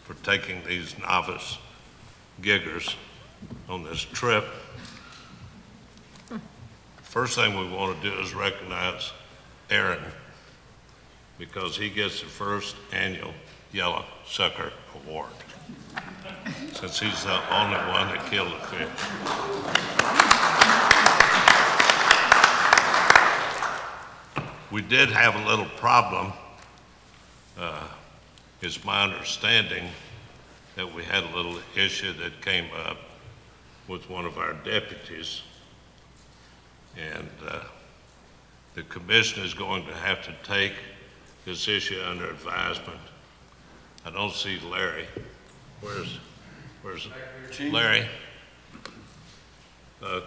for taking these novice giggers on this trip. First thing we want to do is recognize Aaron, because he gets the first annual Yellow Sucker Award, since he's the only one that killed a fish. We did have a little problem. It's my understanding that we had a little issue that came up with one of our deputies, and the commission is going to have to take this issue under advisement. I don't see Larry. Where's Larry?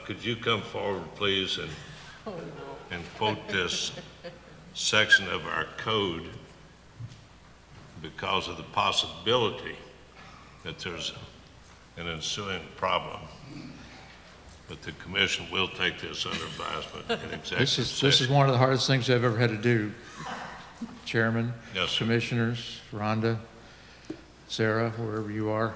Could you come forward, please, and quote this section of our code, because of the possibility that there's an ensuing problem. But the commission will take this under advisement in executive session. This is one of the hardest things I've ever had to do, Chairman, Yes, sir. Commissioners, Rhonda, Sarah, wherever you are.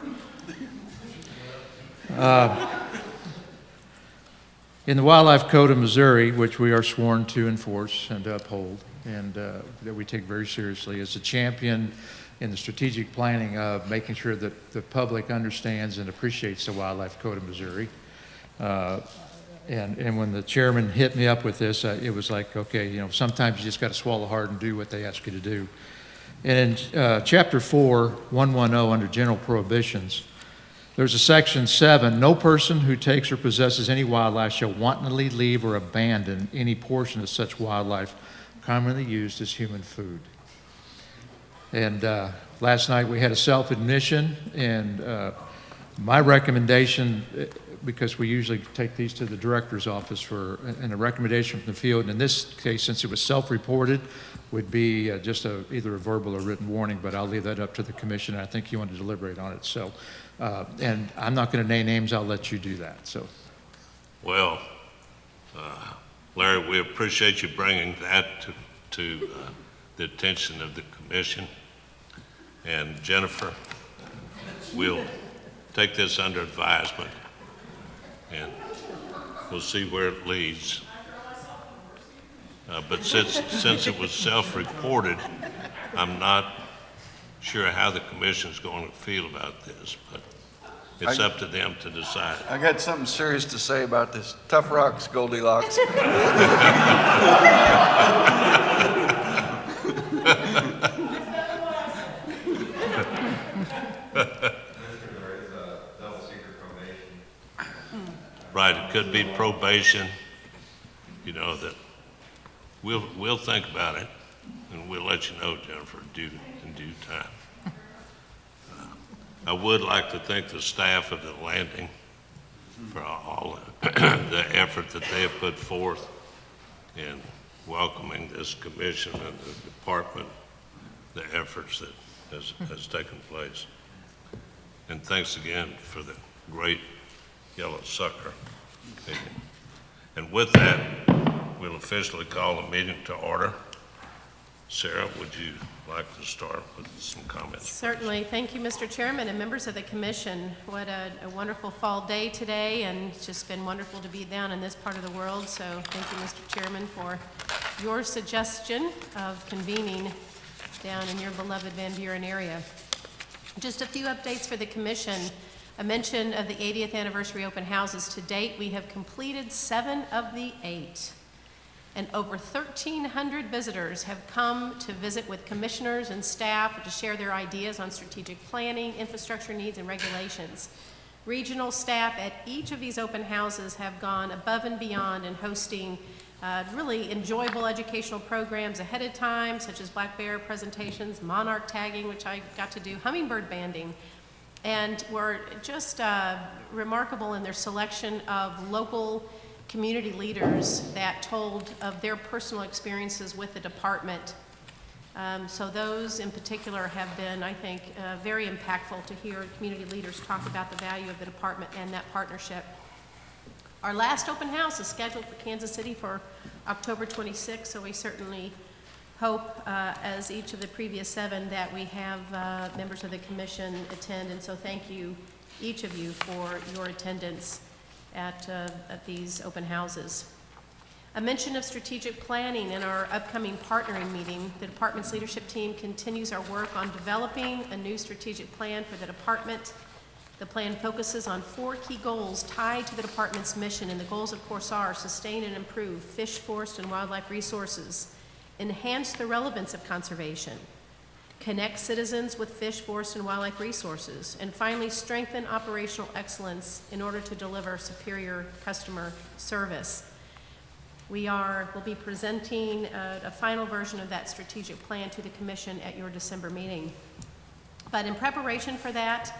In the Wildlife Code of Missouri, which we are sworn to enforce and to uphold, and that we take very seriously, as a champion in the strategic planning of making sure that the public understands and appreciates the Wildlife Code of Missouri. And when the chairman hit me up with this, it was like, okay, you know, sometimes you just got to swallow hard and do what they ask you to do. And in Chapter 4, 110, under General Prohibitions, there's a Section 7, no person who takes or possesses any wildlife shall wantonly leave or abandon any portion of such wildlife commonly used as human food. And last night we had a self-admission, and my recommendation, because we usually take these to the director's office and a recommendation from the field, and in this case, since it was self-reported, would be just either a verbal or written warning, but I'll leave that up to the commission. I think you want to deliberate on it. So, and I'm not going to name names, I'll let you do that. So, Well, Larry, we appreciate you bringing that to the attention of the commission. And Jennifer, we'll take this under advisement, and we'll see where it leads. But since it was self-reported, I'm not sure how the commission's going to feel about this, but it's up to them to decide. I got something serious to say about this. Tough rocks, Goldilocks. Right, it could be probation, you know, that we'll think about it, and we'll let you know, Jennifer, in due time. I would like to thank the staff of the landing for all the effort that they have put forth in welcoming this commission and the department, the efforts that has taken place. And thanks again for the great Yellow Sucker meeting. And with that, we'll officially call the meeting to order. Sarah, would you like to start with some comments? Certainly. Thank you, Mr. Chairman and members of the commission. What a wonderful fall day today, and it's just been wonderful to be down in this part of the world. So thank you, Mr. Chairman, for your suggestion of convening down in your beloved Van Buren area. Just a few updates for the commission. A mention of the 80th anniversary open houses. To date, we have completed 7 of the 8. And over 1,300 visitors have come to visit with commissioners and staff to share their ideas on strategic planning, infrastructure needs, and regulations. Regional staff at each of these open houses have gone above and beyond in hosting really enjoyable educational programs ahead of time, such as black bear presentations, monarch tagging, which I got to do, hummingbird banding, and were just remarkable in their selection of local community leaders that told of their personal experiences with the department. So those in particular have been, I think, very impactful to hear community leaders talk about the value of the department and that partnership. Our last open house is scheduled for Kansas City for October 26th, so we certainly hope, as each of the previous 7, that we have members of the commission attend, and so thank you, each of you, for your attendance at these open houses. A mention of strategic planning in our upcoming partnering meeting. The department's leadership team continues our work on developing a new strategic plan for the department. The plan focuses on 4 key goals tied to the department's mission, and the goals, of course, are sustain and improve fish, forest, and wildlife resources, enhance the relevance of conservation, connect citizens with fish, forest, and wildlife resources, and finally, strengthen operational excellence in order to deliver superior customer service. We'll be presenting a final version of that strategic plan to the commission at your December meeting. But in preparation for that,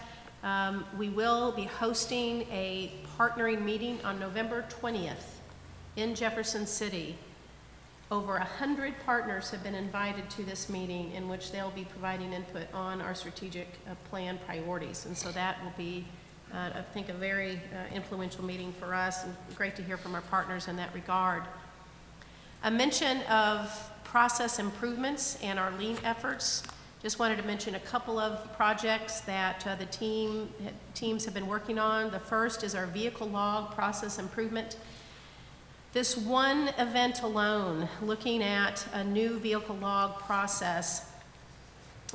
we will be hosting a partnering meeting on November 20th in Jefferson City. Over 100 partners have been invited to this meeting, in which they'll be providing input on our strategic plan priorities. And so that will be, I think, a very influential meeting for us, and great to hear from our partners in that regard. A mention of process improvements and our lean efforts. Just wanted to mention a couple of projects that the teams have been working on. The first is our vehicle log process improvement. This one event alone, looking at a new vehicle log process,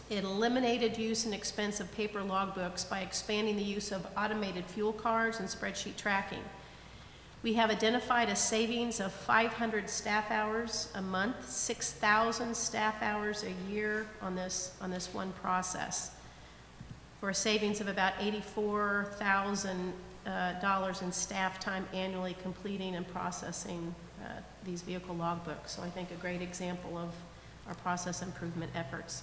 it eliminated use and expense of paper logbooks by expanding the use of automated fuel cards and spreadsheet tracking. We have identified a savings of 500 staff hours a month, 6,000 staff hours a year on this one process, for a savings of about $84,000 in staff time annually completing and processing these vehicle logbooks. So I think a great example of our process improvement efforts.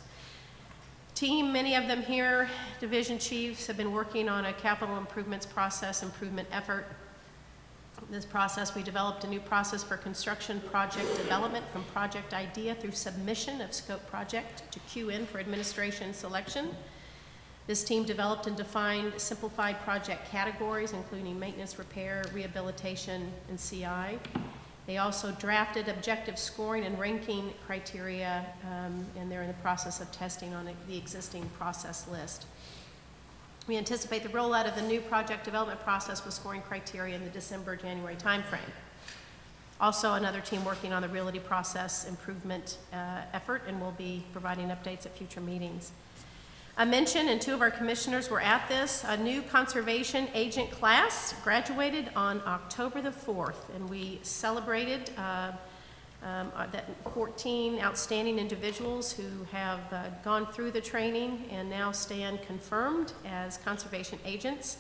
Team, many of them here, division chiefs, have been working on a capital improvements process improvement effort. This process, we developed a new process for construction project development, from project idea through submission of scope project to QN for administration selection. This team developed and defined simplified project categories, including maintenance, repair, rehabilitation, and CI. They also drafted objective scoring and ranking criteria, and they're in the process of testing on the existing process list. We anticipate the rollout of the new project development process with scoring criteria in the December-January timeframe. Also, another team working on the realty process improvement effort, and we'll be providing updates at future meetings. I mentioned, and 2 of our commissioners were at this, a new conservation agent class graduated on October the 4th, and we celebrated that 14 outstanding individuals who have gone through the training and now stand confirmed as conservation agents.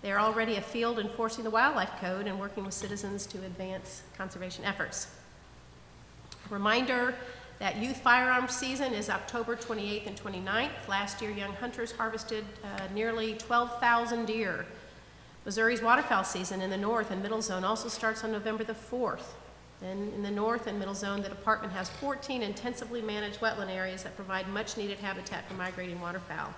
They're already afield enforcing the wildlife code and working with citizens to advance conservation efforts. Reminder that youth firearms season is October 28th and 29th. Last year, young hunters harvested nearly 12,000 deer. Missouri's waterfowl season in the North and Middle Zone also starts on November the 4th. Then in the North and Middle Zone, the department has 14 intensively managed wetland areas that provide much-needed habitat for migrating waterfowl.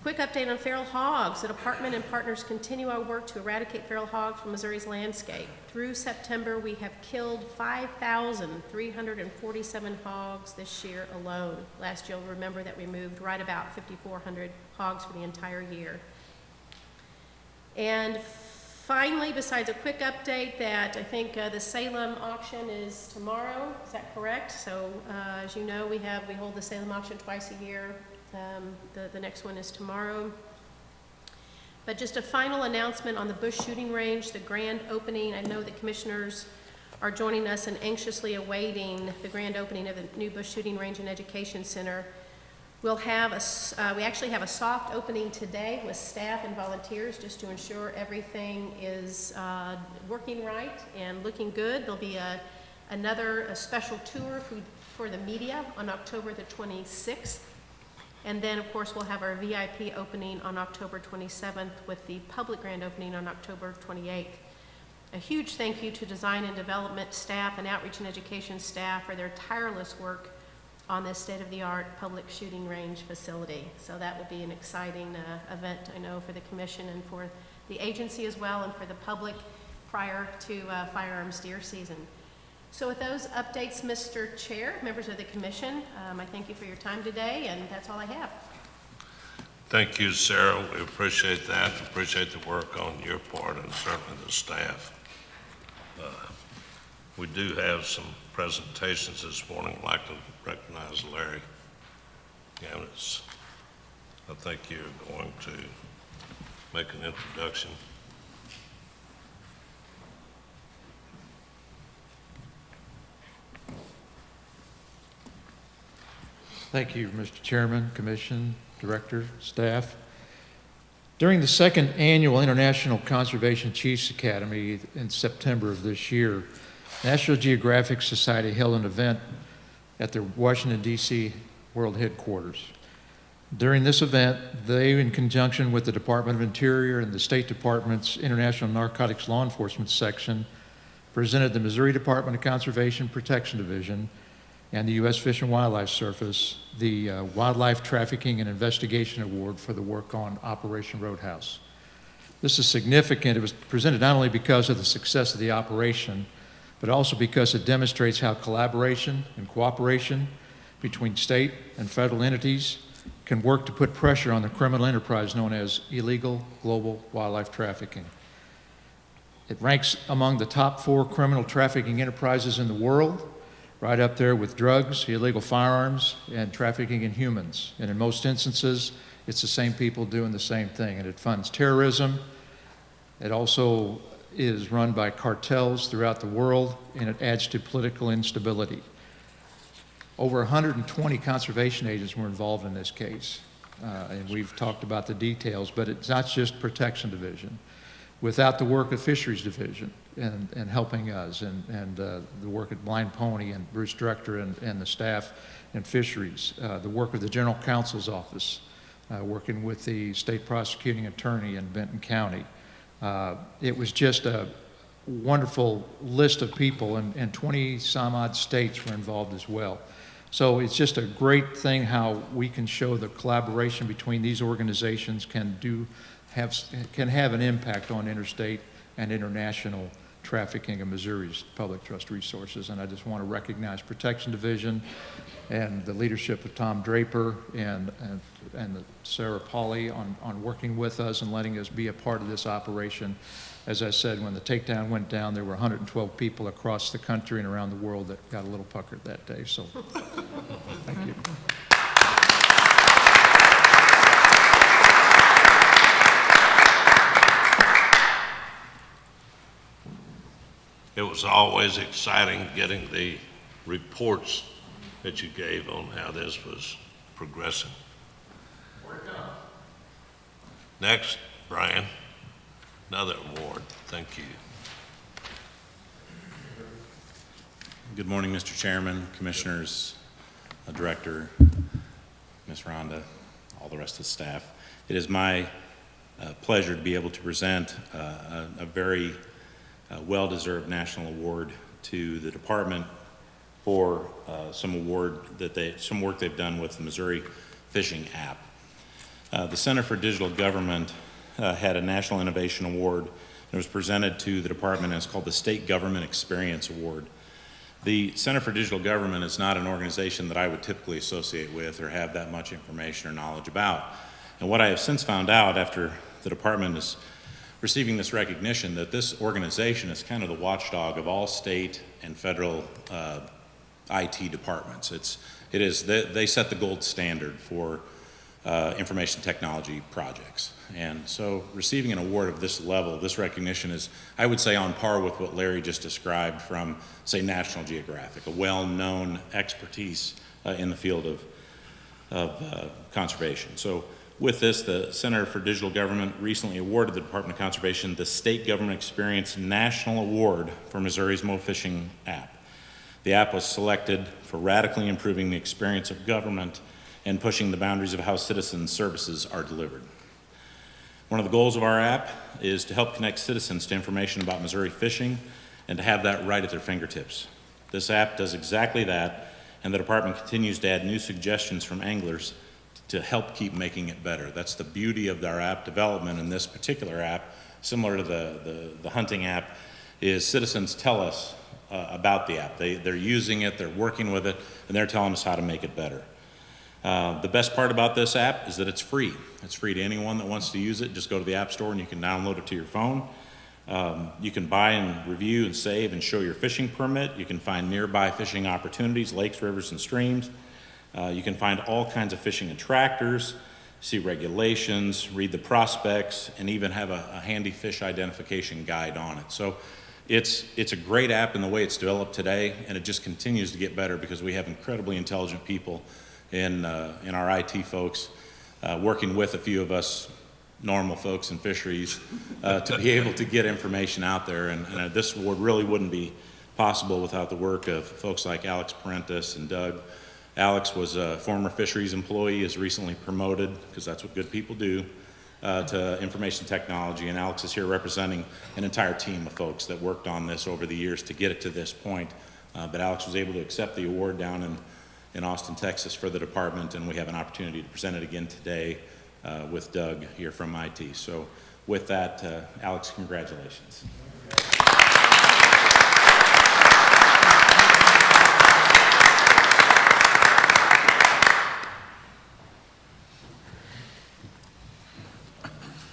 Quick update on feral hogs. The department and partners continue our work to eradicate feral hogs from Missouri's landscape. Through September, we have killed 5,347 hogs this year alone. Last year, you'll remember that we moved right about 5,400 hogs for the entire year. And finally, besides a quick update, that I think the Salem auction is tomorrow. Is that correct? So as you know, we hold the Salem auction twice a year. The next one is tomorrow. But just a final announcement on the Bush Shooting Range, the grand opening. I know that commissioners are joining us and anxiously awaiting the grand opening of the new Bush Shooting Range and Education Center. We actually have a soft opening today with staff and volunteers, just to ensure everything is working right and looking good. There'll be another special tour for the media on October the 26th. And then, of course, we'll have our VIP opening on October 27th with the public grand opening on October 28th. A huge thank you to design and development staff and outreach and education staff for their tireless work on this state-of-the-art public shooting range facility. So that will be an exciting event, I know, for the commission and for the agency as well, and for the public prior to firearms deer season. So with those updates, Mr. Chair, members of the commission, I thank you for your time today, and that's all I have. Thank you, Sarah. We appreciate that. Appreciate the work on your part and certainly the staff. We do have some presentations this morning. I'd like to recognize Larry Ganis. I think you're going to make an introduction. Thank you, Mr. Chairman, Commission, Director, staff. During the second annual International Conservation Chiefs Academy in September of this year, National Geographic Society held an event at their Washington, D.C. World Headquarters. During this event, they, in conjunction with the Department of Interior and the State Department's International Narcotics Law Enforcement Section, presented the Missouri Department of Conservation Protection Division and the U.S. Fish and Wildlife Service the Wildlife Trafficking and Investigation Award for the work on Operation Roadhouse. This is significant. It was presented not only because of the success of the operation, but also because it demonstrates how collaboration and cooperation between state and federal entities can work to put pressure on the criminal enterprise known as illegal global wildlife trafficking. It ranks among the top 4 criminal trafficking enterprises in the world, right up there with drugs, illegal firearms, and trafficking in humans. And in most instances, it's the same people doing the same thing. And it funds terrorism. It also is run by cartels throughout the world, and it adds to political instability. Over 120 conservation agents were involved in this case. And we've talked about the details, but it's not just Protection Division. Without the work of Fisheries Division and helping us, and the work at Blind Pony and Bruce Director and the staff in Fisheries, the work of the General Counsel's Office, working with the State Prosecuting Attorney in Benton County. It was just a wonderful list of people, and 20 some odd states were involved as well. So it's just a great thing how we can show the collaboration between these organizations can have an impact on interstate and international trafficking of Missouri's public trust resources. And I just want to recognize Protection Division and the leadership of Tom Draper and Sarah Pauley on working with us and letting us be a part of this operation. As I said, when the takedown went down, there were 112 people across the country and around the world that got a little puckered that day. So thank you. It was always exciting getting the reports that you gave on how this was progressing. Next, Brian, another award. Thank you. Good morning, Mr. Chairman, Commissioners, Director, Ms. Rhonda, all the rest of the staff. It is my pleasure to be able to present a very well-deserved national award to the department for some work they've done with the Missouri Fishing app. The Center for Digital Government had a National Innovation Award. It was presented to the department, and it's called the State Government Experience Award. The Center for Digital Government is not an organization that I would typically associate with or have that much information or knowledge about. And what I have since found out after the department is receiving this recognition, that this organization is kind of the watchdog of all state and federal IT departments. They set the gold standard for information technology projects. And so receiving an award of this level, this recognition is, I would say, on par with what Larry just described from, say, National Geographic, a well-known expertise in the field of conservation. So with this, the Center for Digital Government recently awarded the Department of Conservation the State Government Experience National Award for Missouri's MoFishing app. The app was selected for radically improving the experience of government and pushing the boundaries of how citizens' services are delivered. One of the goals of our app is to help connect citizens to information about Missouri fishing and to have that right at their fingertips. This app does exactly that, and the department continues to add new suggestions from anglers to help keep making it better. That's the beauty of our app development. In this particular app, similar to the hunting app, is citizens tell us about the app. They're using it, they're working with it, and they're telling us how to make it better. The best part about this app is that it's free. It's free to anyone that wants to use it. Just go to the App Store and you can download it to your phone. You can buy and review and save and show your fishing permit. You can find nearby fishing opportunities, lakes, rivers, and streams. You can find all kinds of fishing attractors, see regulations, read the prospects, and even have a handy fish identification guide on it. So it's a great app in the way it's developed today, and it just continues to get better because we have incredibly intelligent people in our IT folks working with a few of us normal folks in fisheries to be able to get information out there. And this award really wouldn't be possible without the work of folks like Alex Parentis and Doug. Alex was a former fisheries employee, is recently promoted, because that's what good people do, to information technology. And Alex is here representing an entire team of folks that worked on this over the years to get it to this point. But Alex was able to accept the award down in Austin, Texas for the department, and we have an opportunity to present it again today with Doug here from IT. So with that, Alex, congratulations.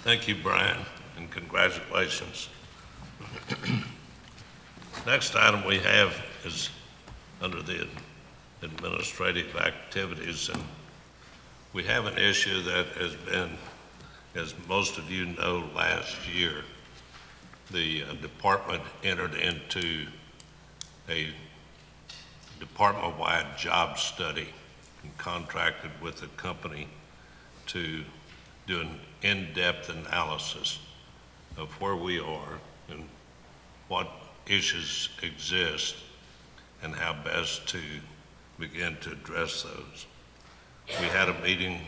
Thank you, Brian, and congratulations. Next item we have is under the administrative activities, and we have an issue that has been, as most of you know, last year, the department entered into a department-wide job study and contracted with a company to do an in-depth analysis of where we are and what issues exist and how best to begin to address those. We had a meeting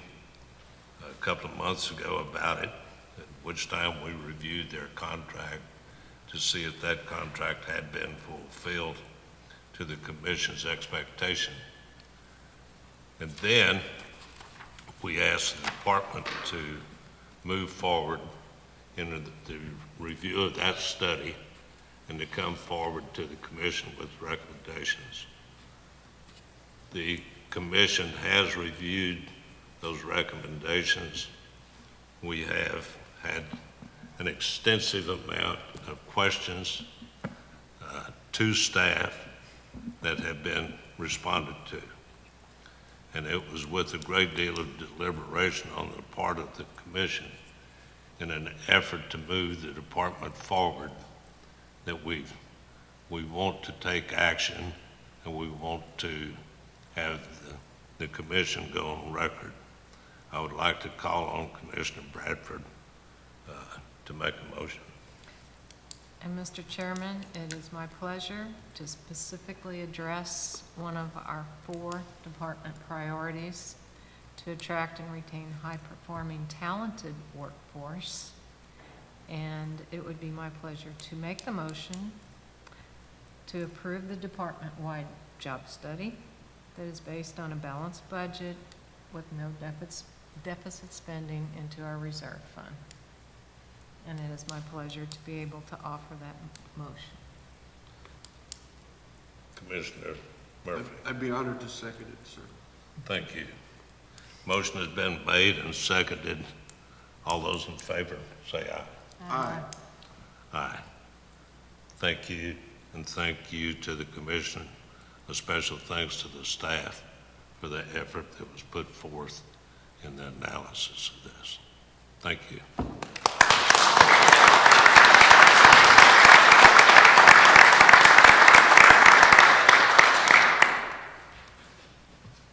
a couple of months ago about it, at which time we reviewed their contract to see if that contract had been fulfilled to the commission's expectation. And then we asked the department to move forward into the review of that study and to come forward to the commission with recommendations. The commission has reviewed those recommendations. We have had an extensive amount of questions to staff that have been responded to. And it was with a great deal of deliberation on the part of the commission in an effort to move the department forward that we want to take action, and we want to have the commission go on record. I would like to call on Commissioner Bradford to make a motion. And Mr. Chairman, it is my pleasure to specifically address one of our 4 department priorities: to attract and retain high-performing, talented workforce. And it would be my pleasure to make the motion to approve the department-wide job study that is based on a balanced budget with no deficit spending into our reserve fund. And it is my pleasure to be able to offer that motion. Commissioner Murphy. I'd be honored to second it, sir. Thank you. Motion has been made and seconded. All those in favor, say aye. Aye. Aye. Thank you, and thank you to the commission. A special thanks to the staff for the effort that was put forth in the analysis of this. Thank you.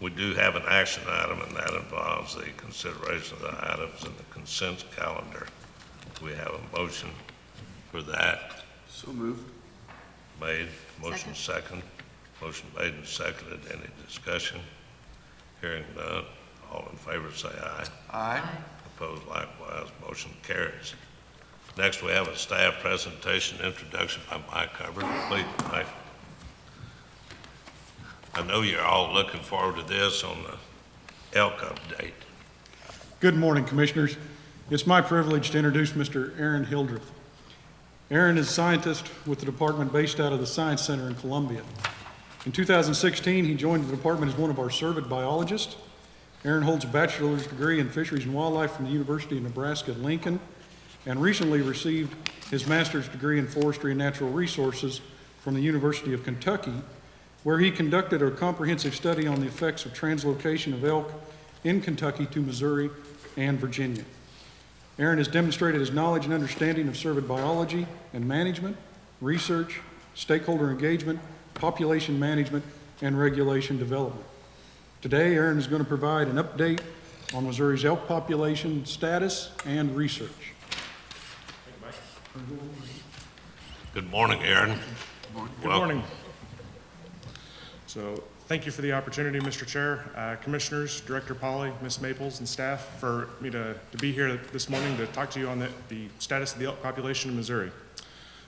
We do have an action item, and that involves the consideration of the items in the consent calendar. We have a motion for that. So moved. Made, motion second. Motion made and seconded. Any discussion? Hearing none. All in favor say aye. Aye. Opposed likewise. Motion carries. Next, we have a staff presentation, introduction by Mike Hubbard. Please, Mike. I know you're all looking forward to this on the elk update. Good morning, Commissioners. It's my privilege to introduce Mr. Aaron Hildreth. Aaron is a scientist with the department based out of the Science Center in Columbia. In 2016, he joined the department as one of our cervid biologists. Aaron holds a bachelor's degree in fisheries and wildlife from the University of Nebraska at Lincoln, and recently received his master's degree in forestry and natural resources from the University of Kentucky, where he conducted a comprehensive study on the effects of translocation of elk in Kentucky to Missouri and Virginia. Aaron has demonstrated his knowledge and understanding of cervid biology and management, research, stakeholder engagement, population management, and regulation development. Today, Aaron is going to provide an update on Missouri's elk population status and research. Good morning, Aaron. Good morning. So, thank you for the opportunity, Mr. Chair, Commissioners, Director Polly, Ms. Maples, and staff for me to be here this morning to talk to you on the status of the elk population in Missouri.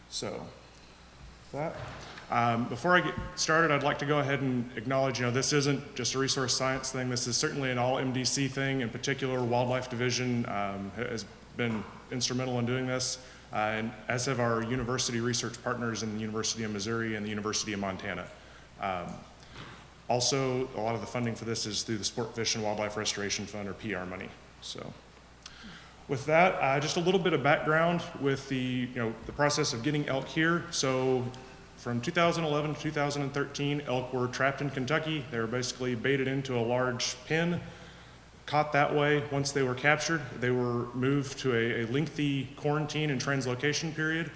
So, that. Before I get started, I'd like to go ahead and acknowledge, this isn't just a resource science thing. This is certainly an all MDC thing. In particular, Wildlife Division has been instrumental in doing this, and as have our university research partners in the University of Missouri and the University of Montana. Also, a lot of the funding for this is through the Sport Fish and Wildlife Restoration Fund, or PR money. So, with that, just a little bit of background with the process of getting elk here. So, from 2011 to 2013, elk were trapped in Kentucky. They were basically baited into a large pen, caught that way. Once they were captured, they were moved to a lengthy quarantine and translocation period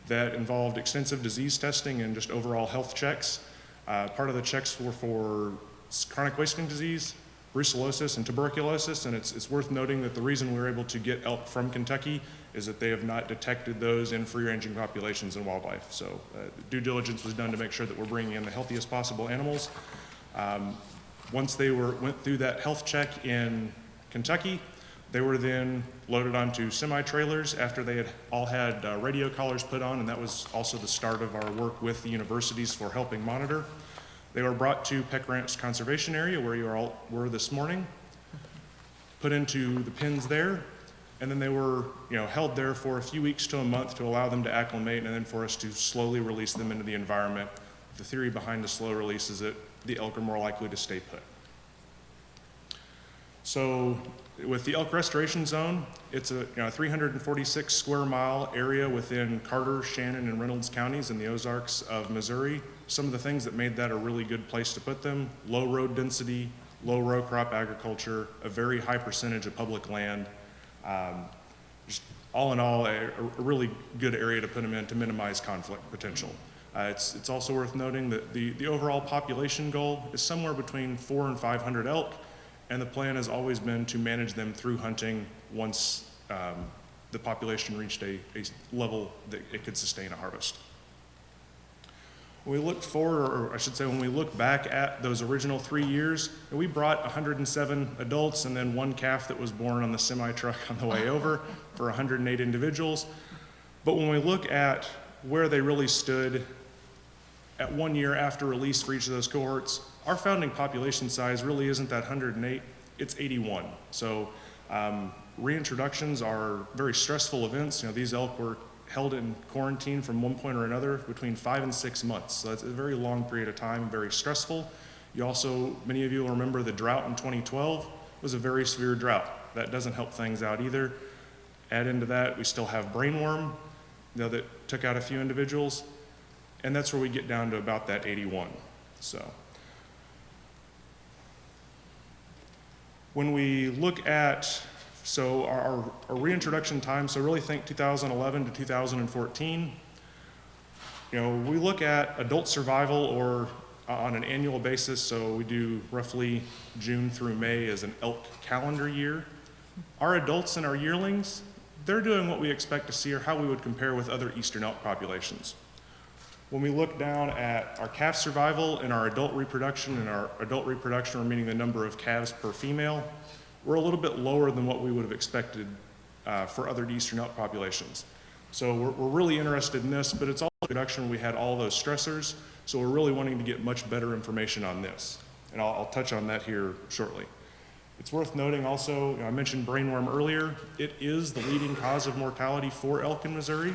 that involved extensive disease testing and just overall health checks. Part of the checks were for chronic wasting disease, brucellosis, and tuberculosis, and it's worth noting that the reason we were able to get elk from Kentucky is that they have not detected those in free-ranging populations in wildlife. So due diligence was done to make sure that we're bringing in the healthiest possible animals. Once they went through that health check in Kentucky, they were then loaded onto semi-trailers after they had all had radio collars put on, and that was also the start of our work with the universities for helping monitor. They were brought to Peck Ranch Conservation Area, where you all were this morning, put into the pens there, and then they were held there for a few weeks to a month to allow them to acclimate, and then for us to slowly release them into the environment. The theory behind the slow release is that the elk are more likely to stay put. So with the elk restoration zone, it's a 346 square mile area within Carter, Shannon, and Reynolds counties in the Ozarks of Missouri. Some of the things that made that a really good place to put them: low road density, low row crop agriculture, a very high percentage of public land. Just all in all, a really good area to put them in to minimize conflict potential. It's also worth noting that the overall population goal is somewhere between 400 and 500 elk, and the plan has always been to manage them through hunting once the population reached a level that it could sustain a harvest. When we look forward, or I should say when we look back at those original 3 years, we brought 107 adults and then one calf that was born on the semi-truck on the way over for 108 individuals. But when we look at where they really stood at 1 year after release for each of those cohorts, our founding population size really isn't that 108, it's 81. So reintroductions are very stressful events. These elk were held in quarantine from one point or another between 5 and 6 months. So that's a very long period of time, very stressful. You also, many of you will remember the drought in 2012 was a very severe drought. That doesn't help things out either. Add into that, we still have brainworm, that took out a few individuals, and that's where we get down to about that 81. So when we look at our reintroduction time, so really think 2011 to 2014, we look at adult survival or on an annual basis, so we do roughly June through May as an elk calendar year. Our adults and our yearlings, they're doing what we expect to see or how we would compare with other eastern elk populations. When we look down at our calf survival and our adult reproduction, we're meaning the number of calves per female, we're a little bit lower than what we would have expected for other eastern elk populations. So we're really interested in this, but it's also reproduction. We had all those stressors, so we're really wanting to get much better information on this. And I'll touch on that here shortly. It's worth noting also, I mentioned brainworm earlier, it is the leading cause of mortality for elk in Missouri,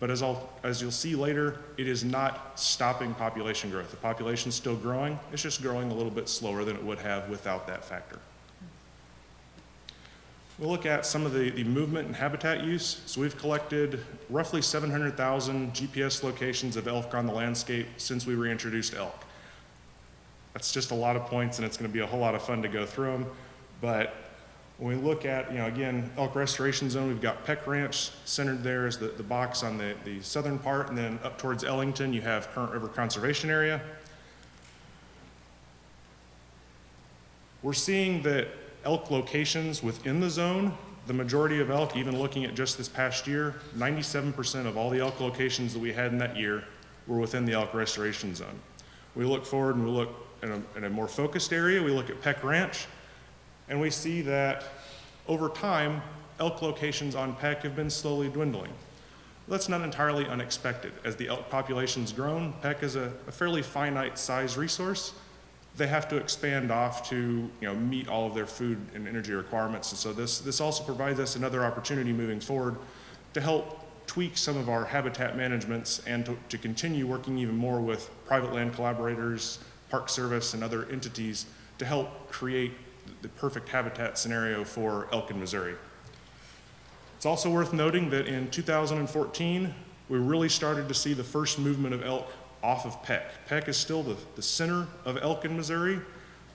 But as you'll see later, it is not stopping population growth. The population's still growing, it's just growing a little bit slower than it would have without that factor. We'll look at some of the movement and habitat use. So we've collected roughly 700,000 GPS locations of elk on the landscape since we reintroduced elk. That's just a lot of points, and it's going to be a whole lot of fun to go through them. But when we look at, again, elk restoration zone, we've got Peck Ranch centered there as the box on the southern part, and then up towards Ellington, you have Current River Conservation Area. We're seeing that elk locations within the zone, the majority of elk, even looking at just this past year, 97% of all the elk locations that we had in that year were within the elk restoration zone. We look forward and we look in a more focused area, we look at Peck Ranch, and we see that over time, elk locations on Peck have been slowly dwindling. That's not entirely unexpected. As the elk population's grown, Peck is a fairly finite size resource. They have to expand off to meet all of their food and energy requirements. And so this also provides us another opportunity moving forward to help tweak some of our habitat managements and to continue working even more with private land collaborators, Park Service, and other entities to help create the perfect habitat scenario for elk in Missouri. It's also worth noting that in 2014, we really started to see the first movement of elk off of Peck. Peck is still the center of elk in Missouri,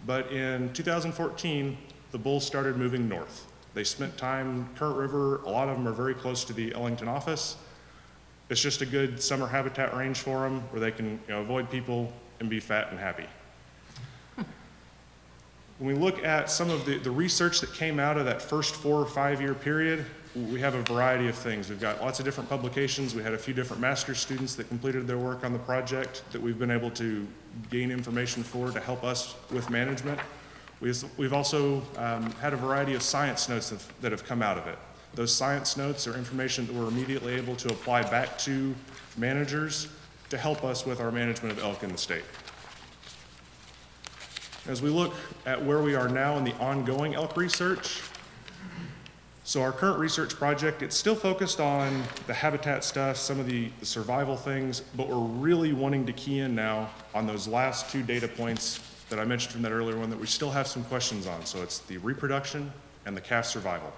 but in 2014, the bulls started moving north. They spent time Current River, a lot of them are very close to the Ellington office. It's just a good summer habitat range for them where they can avoid people and be fat and happy. When we look at some of the research that came out of that first 4 or 5 year period, we have a variety of things. We've got lots of different publications. We had a few different master's students that completed their work on the project that we've been able to gain information for to help us with management. We've also had a variety of science notes that have come out of it. Those science notes are information that we're immediately able to apply back to managers to help us with our management of elk in the state. As we look at where we are now in the ongoing elk research, so our current research project, it's still focused on the habitat stuff, some of the survival things, but we're really wanting to key in now on those last 2 data points that I mentioned from that earlier one that we still have some questions on. So it's the reproduction and the calf survival.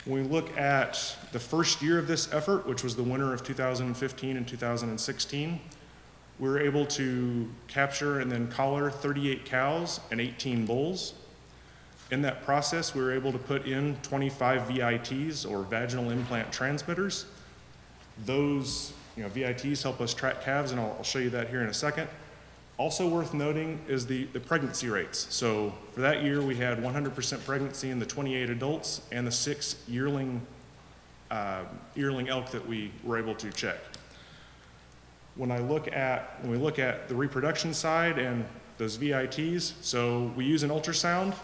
When we look at the first year of this effort, which was the winter of 2015 and 2016, we were able to capture and then collar 38 cows and 18 bulls. In that process, we were able to put in 25 VITs, or vaginal implant transmitters. Those VITs help us track calves, and I'll show you that here in a second. Also worth noting is the pregnancy rates. So for that year, we had 100% pregnancy in the 28 adults and the 6 yearling elk that we were able to check. When we look at the reproduction side and those VITs, so we use an ultrasound.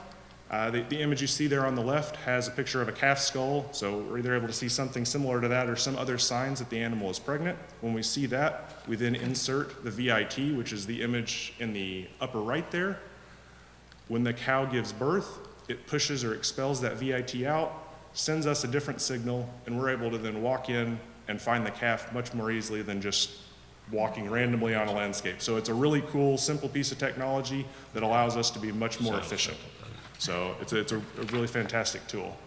The image you see there on the left has a picture of a calf skull, so we're either able to see something similar to that or some other signs that the animal is pregnant. When we see that, we then insert the VIT, which is the image in the upper right there. When the cow gives birth, it pushes or expels that VIT out, sends us a different signal, and we're able to then walk in and find the calf much more easily than just walking randomly on a landscape. So it's a really cool, simple piece of technology that allows us to be much more efficient. So it's a really fantastic tool.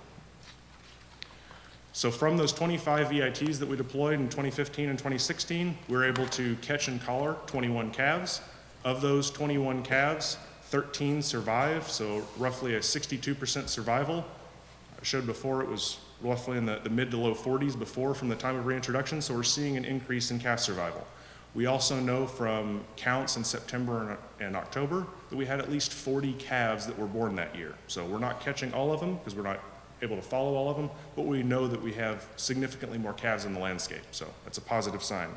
So from those 25 VITs that we deployed in 2015 and 2016, we were able to catch and collar 21 calves. Of those 21 calves, 13 survived, so roughly a 62% survival. I showed before it was roughly in the mid to low 40s before from the time of reintroduction, so we're seeing an increase in calf survival. We also know from counts in September and October that we had at least 40 calves that were born that year. So we're not catching all of them because we're not able to follow all of them, but we know that we have significantly more calves in the landscape. So that's a positive sign.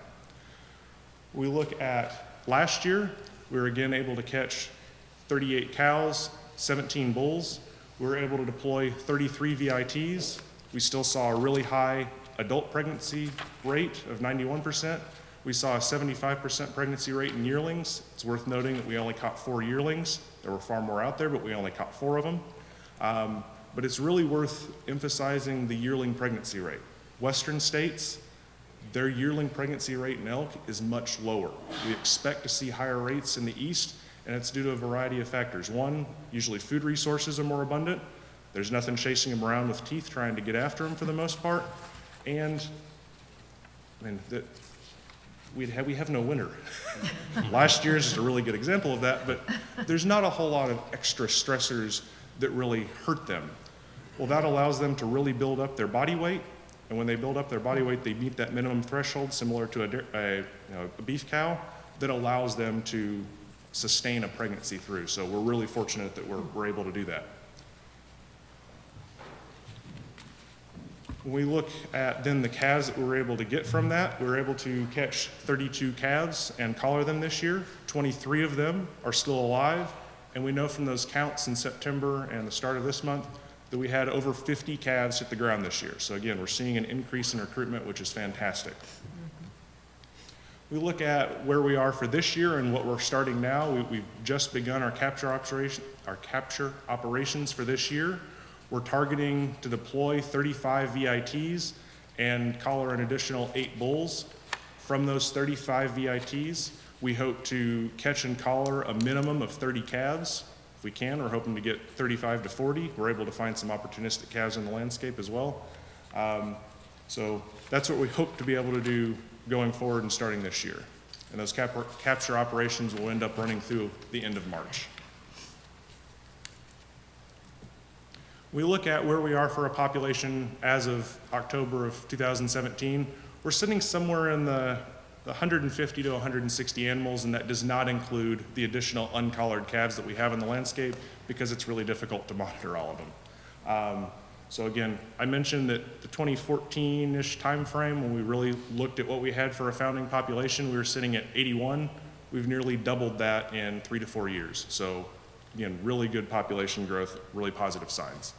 We look at last year, we were again able to catch 38 cows, 17 bulls. We were able to deploy 33 VITs. We still saw a really high adult pregnancy rate of 91%. We saw a 75% pregnancy rate in yearlings. It's worth noting that we only caught 4 yearlings. There were far more out there, but we only caught 4 of them. But it's really worth emphasizing the yearling pregnancy rate. western states, their yearling pregnancy rate in elk is much lower. We expect to see higher rates in the east, and it's due to a variety of factors. One, usually food resources are more abundant. There's nothing chasing them around with teeth trying to get after them for the most part. And, I mean, we have no winter. Last year is just a really good example of that, but there's not a whole lot of extra stressors that really hurt them. Well, that allows them to really build up their body weight, and when they build up their body weight, they meet that minimum threshold similar to a beef cow that allows them to sustain a pregnancy through. So we're really fortunate that we're able to do that. When we look at then the calves that we were able to get from that, we were able to catch 32 calves and collar them this year. 23 of them are still alive, and we know from those counts in September and the start of this month that we had over 50 calves hit the ground this year. So again, we're seeing an increase in recruitment, which is fantastic. We look at where we are for this year and what we're starting now. We've just begun our capture operations for this year. We're targeting to deploy 35 VITs and collar an additional 8 bulls. From those 35 VITs, we hope to catch and collar a minimum of 30 calves. If we can, we're hoping to get 35 to 40. We're able to find some opportunistic calves in the landscape as well. So that's what we hope to be able to do going forward and starting this year. And those capture operations will end up running through the end of March. We look at where we are for a population as of October of 2017. We're sitting somewhere in the 150 to 160 animals, and that does not include the additional uncollared calves that we have in the landscape because it's really difficult to monitor all of them. So again, I mentioned that the 2014-ish timeframe, when we really looked at what we had for a founding population, we were sitting at 81. We've nearly doubled that in 3 to 4 years. So again, really good population growth, really positive signs.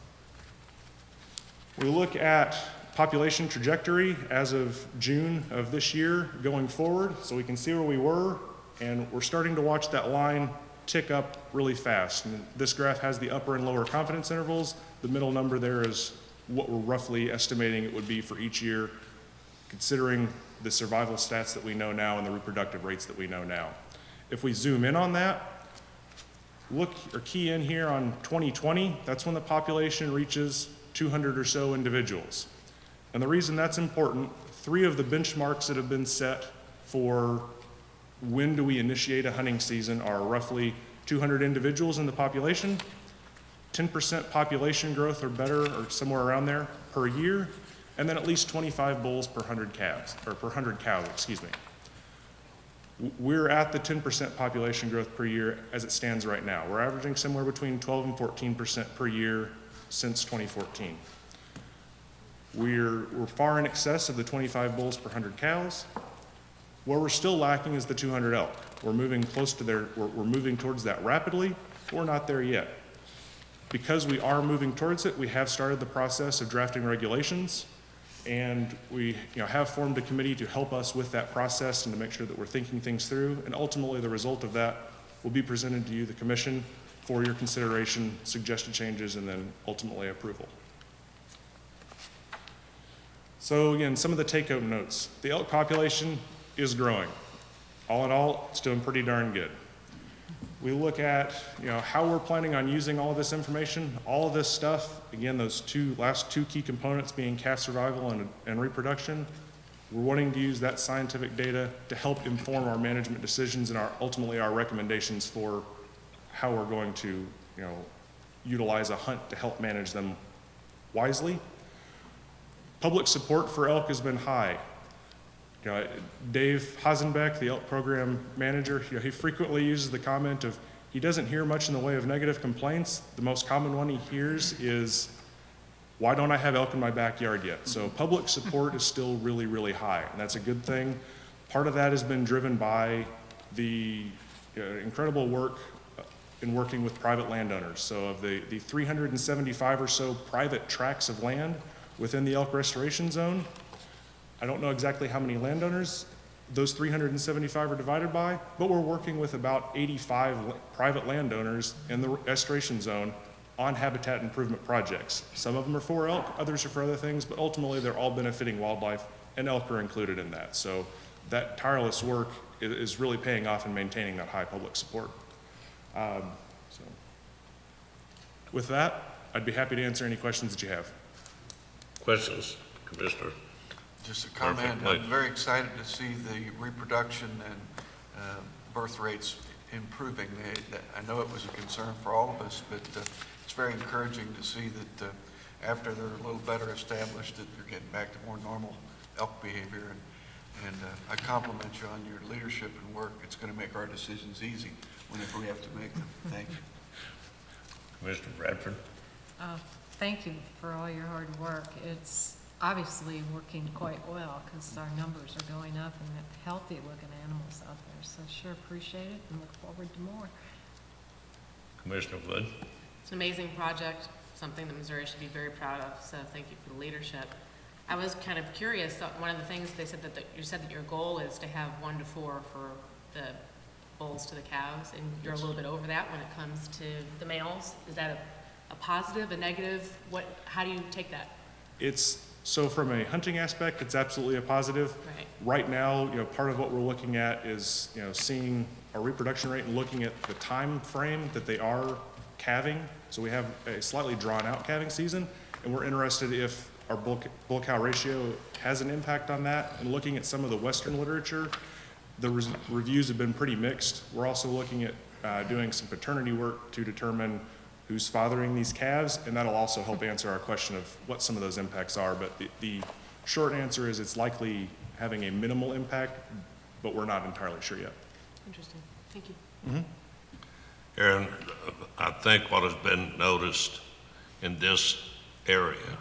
We look at population trajectory as of June of this year going forward, so we can see where we were, and we're starting to watch that line tick up really fast. And this graph has the upper and lower confidence intervals. The middle number there is what we're roughly estimating it would be for each year, considering the survival stats that we know now and the reproductive rates that we know now. If we zoom in on that, look or key in here on 2020, that's when the population reaches 200 or so individuals. And the reason that's important, 3 of the benchmarks that have been set for when do we initiate a hunting season are roughly 200 individuals in the population, 10% population growth or better, or somewhere around there per year, and then at least 25 bulls per 100 calves, or per 100 cows, excuse me. We're at the 10% population growth per year as it stands right now. We're averaging somewhere between 12 and 14% per year since 2014. We're far in excess of the 25 bulls per 100 cows. Where we're still lacking is the 200 elk. We're moving close to we're moving towards that rapidly, but we're not there yet. Because we are moving towards it, we have started the process of drafting regulations, and we have formed a committee to help us with that process and to make sure that we're thinking things through, and ultimately the result of that will be presented to you, the commission, for your consideration, suggested changes, and then ultimately approval. So again, some of the take-home notes. The elk population is growing. All in all, it's doing pretty darn good. We look at how we're planning on using all of this information, all of this stuff, again, those last two key components being calf survival and reproduction. We're wanting to use that scientific data to help inform our management decisions and ultimately our recommendations for how we're going to utilize a hunt to help manage them wisely. Public support for elk has been high. Dave Hasenbeck, the elk program manager, he frequently uses the comment of he doesn't hear much in the way of negative complaints. The most common one he hears is, why don't I have elk in my backyard yet? So public support is still really, really high, and that's a good thing. Part of that has been driven by the incredible work in working with private landowners. So of the 375 or so private tracts of land within the elk restoration zone, I don't know exactly how many landowners those 375 are divided by, but we're working with about 85 private landowners in the restoration zone on habitat improvement projects. Some of them are for elk, others are for other things, but ultimately they're all benefiting wildlife, and elk are included in that. So that tireless work is really paying off in maintaining that high public support. So with that, I'd be happy to answer any questions that you have. Questions, Commissioner? Just a comment, Perfect. I'm very excited to see the reproduction and birth rates improving. I know it was a concern for all of us, but it's very encouraging to see that after they're a little better established, that they're getting back to more normal elk behavior. And I compliment you on your leadership and work. It's going to make our decisions easy whenever we have to make them. Thank you. Commissioner Bradford? Thank you for all your hard work. It's obviously working quite well because our numbers are going up and healthy-looking animals out there. So sure appreciate it and look forward to more. Commissioner Wood? It's an amazing project, something that Missouri should be very proud of, so thank you for the leadership. I was kind of curious, one of the things they said that you said that your goal is to have 1 to 4 for the bulls to the cows, and you're a little bit over that when it comes to the males. Is that a positive, a negative? How do you take that? So from a hunting aspect, it's absolutely a positive. Right. Right now, part of what we're looking at is, seeing our reproduction rate and looking at the time frame that they are calving. So we have a slightly drawn out calving season, and we're interested if our bull cow ratio has an impact on that. And looking at some of the Western literature, the reviews have been pretty mixed. We're also looking at doing some paternity work to determine who's fathering these calves, and that'll also help answer our question of what some of those impacts are. But the short answer is it's likely having a minimal impact, but we're not entirely sure yet. Interesting. Thank you. Aaron, I think what has been noticed in this area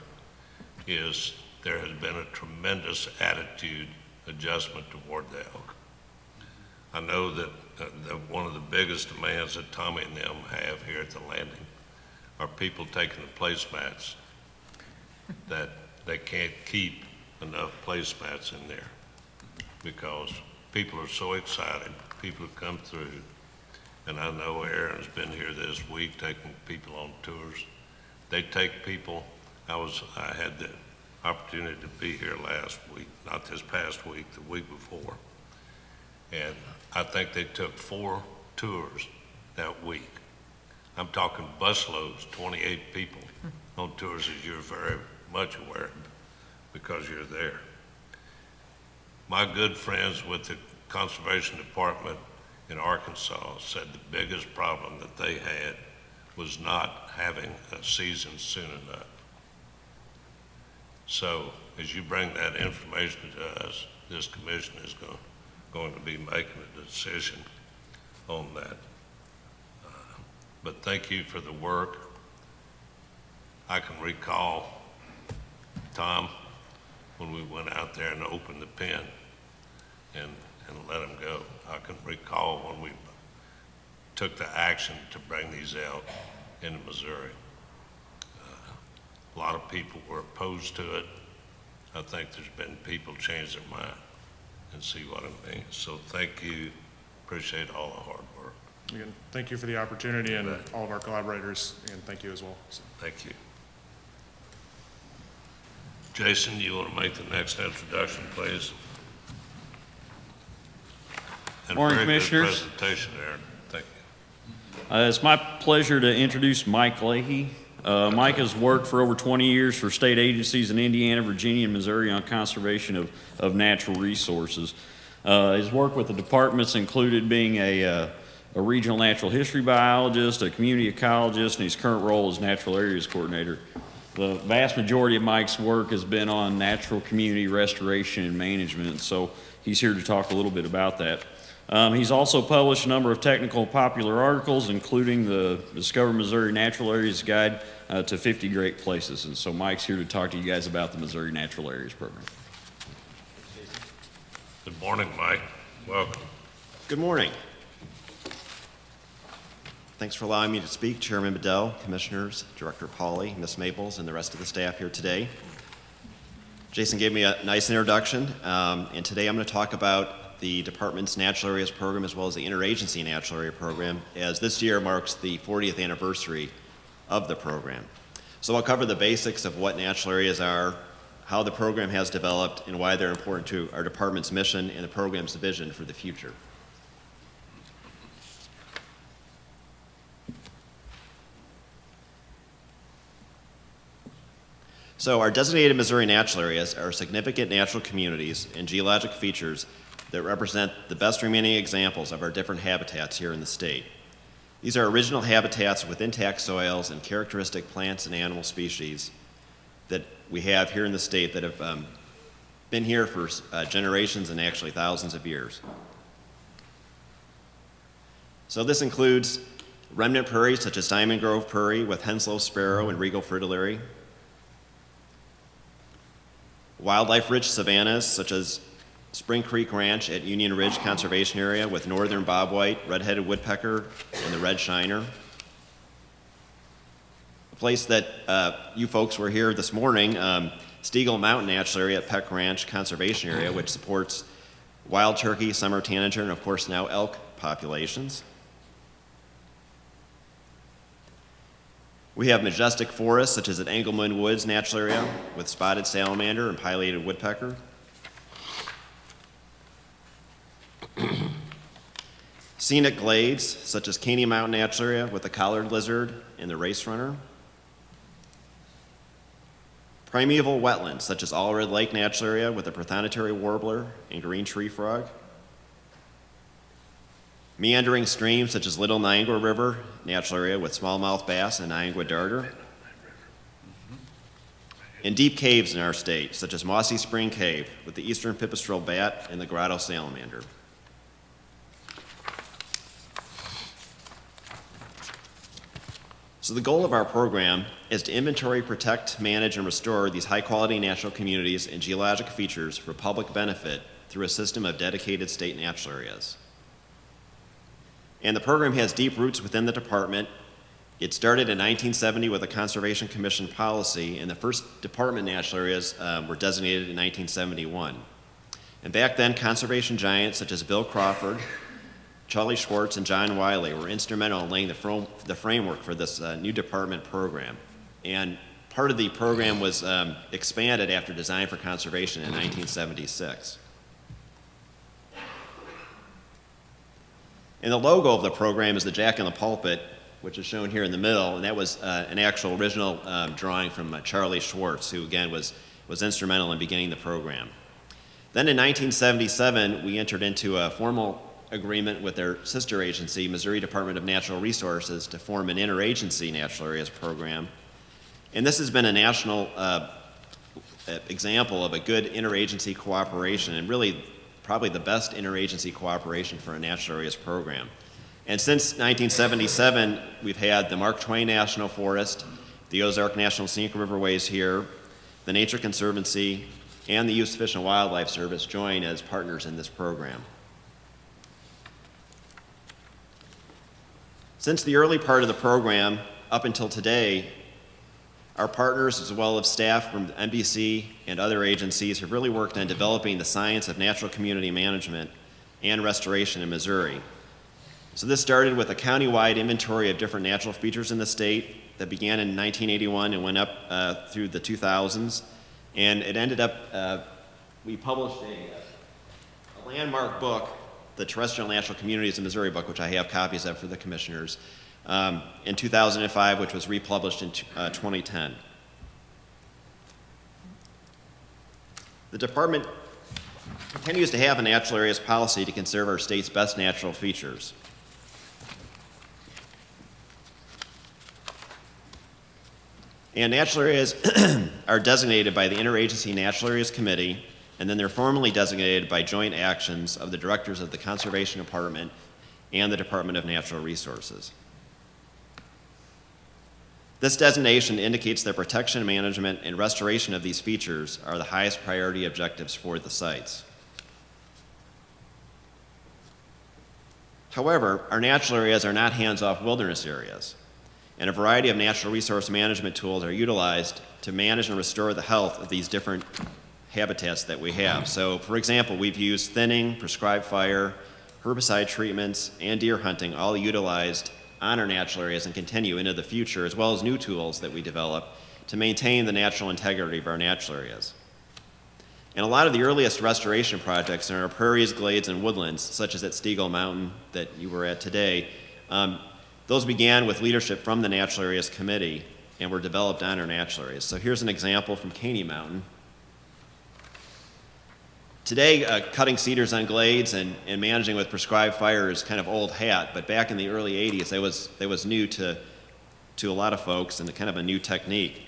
is there has been a tremendous attitude adjustment toward the elk. I know that one of the biggest demands that Tommy and them have here at the landing are people taking the placemats, that they can't keep enough placemats in there because people are so excited, people have come through. And I know Aaron's been here this week taking people on tours. They take people, I had the opportunity to be here last week, not this past week, the week before. And I think they took 4 tours that week. I'm talking busloads, 28 people on tours, as you're very much aware of because you're there. My good friends with the Conservation Department in Arkansas said the biggest problem that they had was not having a season soon enough. So as you bring that information to us, this commission is going to be making a decision on that. But thank you for the work. I can recall, Tom, when we went out there and opened the pen and let them go. I can recall when we took the action to bring these out into Missouri. A lot of people were opposed to it. I think there's been people change their mind and see what it means. So thank you. Appreciate all the hard work. Again, thank you for the opportunity, and all of our collaborators, and thank you as well. So. Thank you. Jason, you want to make the next introduction, please? And Morning, very good Commissioners. presentation, Aaron. Thank you. It's my pleasure to introduce Mike Leahy. Mike has worked for over 20 years for state agencies in Indiana, Virginia, and Missouri on conservation of natural resources. His work with the departments included being a regional natural history biologist, a community ecologist, and his current role as natural areas coordinator. The vast majority of Mike's work has been on natural community restoration and management, so he's here to talk a little bit about that. He's also published a number of technical and popular articles, including the Discover Missouri Natural Areas Guide to 50 Great Places. And so Mike's here to talk to you guys about the Missouri Natural Areas Program. Good morning, Mike. Welcome. Good morning. Thanks for allowing me to speak, Chairman Bedell, Commissioners, Director Pauly, Ms. Maples, and the rest of the staff here today. Jason gave me a nice introduction, and today I'm going to talk about the department's Natural Areas Program as well as the Interagency Natural Area Program, as this year marks the 40th anniversary of the program. So I'll cover the basics of what natural areas are, how the program has developed, and why they're important to our department's mission and the program's vision for the future. So our designated Missouri natural areas are significant natural communities and geologic features that represent the best remaining examples of our different habitats here in the state. These are original habitats with intact soils and characteristic plants and animal species that we have here in the state that have been here for generations and actually thousands of years. So this includes remnant prairies such as Diamond Grove Prairie with Henslow Sparrow and Regal Fritillary, wildlife-rich savannas such as Spring Creek Ranch at Union Ridge Conservation Area with northern bobwhite, red-headed woodpecker, and the red shiner. A place that you folks were here this morning, Steagle Mountain Natural Area at Peck Ranch Conservation Area, which supports wild turkey, summer tanager, and of course now elk populations. We have majestic forests, such as at Engelman Woods Natural Area, with spotted salamander and pileated woodpecker. Scenic glades, such as Caney Mountain Natural Area, with the collared lizard and the race runner. Primeval wetlands, such as Allred Lake Natural Area, with the prothonotary warbler and green tree frog. Meandering streams such as Little Niangua River Natural Area with smallmouth bass and Niangua darter. And deep caves in our state, such as Mossy Spring Cave with the eastern pipistrelle bat and the grotto salamander. So the goal of our program is to inventory, protect, manage, and restore these high-quality natural communities and geologic features for public benefit through a system of dedicated state natural areas. And the program has deep roots within the department. It started in 1970 with a Conservation Commission policy, and the first department natural areas were designated in 1971. And back then, conservation giants such as Bill Crawford, Charlie Schwartz, and John Wiley were instrumental in laying the framework for this new department program. And part of the program was expanded after Design for Conservation in 1976. And the logo of the program is the Jack in the Pulpit, which is shown here in the middle, and that was an actual original drawing from Charlie Schwartz, who again was instrumental in beginning the program. Then in 1977, we entered into a formal agreement with their sister agency, Missouri Department of Natural Resources, to form an interagency natural areas program. And this has been a national example of a good interagency cooperation, and really probably the best interagency cooperation for a natural areas program. And since 1977, we've had the Mark Twain National Forest, the Ozark National Scenic Riverways here, the Nature Conservancy, and the U.S. Fish and Wildlife Service join as partners in this program. Since the early part of the program, up until today, our partners, as well as staff from NBC and other agencies, have really worked on developing the science of natural community management and restoration in Missouri. So this started with a county-wide inventory of different natural features in the state that began in 1981 and went up through the 2000s. And it ended up, we published a landmark book, the Terrestrial Natural Communities in Missouri book, which I have copies of for the commissioners, in 2005, which was republished in 2010. The department continues to have a natural areas policy to conserve our state's best natural features. And natural areas are designated by the Interagency Natural Areas Committee, and then they're formally designated by joint actions of the directors of the Conservation Department and the Department of Natural Resources. This designation indicates that protection, management, and restoration of these features are the highest priority objectives for the sites. However, our natural areas are not hands-off wilderness areas, and a variety of natural resource management tools are utilized to manage and restore the health of these different habitats that we have. So, for example, we've used thinning, prescribed fire, herbicide treatments, and deer hunting, all utilized on our natural areas and continue into the future, as well as new tools that we develop to maintain the natural integrity of our natural areas. And a lot of the earliest restoration projects in our prairies, glades, and woodlands, such as at Stegall Mountain that you were at today, those began with leadership from the Natural Areas Committee and were developed on our natural areas. So here's an example from Caney Mountain. Today, cutting cedars on glades and managing with prescribed fire is kind of old hat, but back in the early 80s, that was new to a lot of folks and kind of a new technique.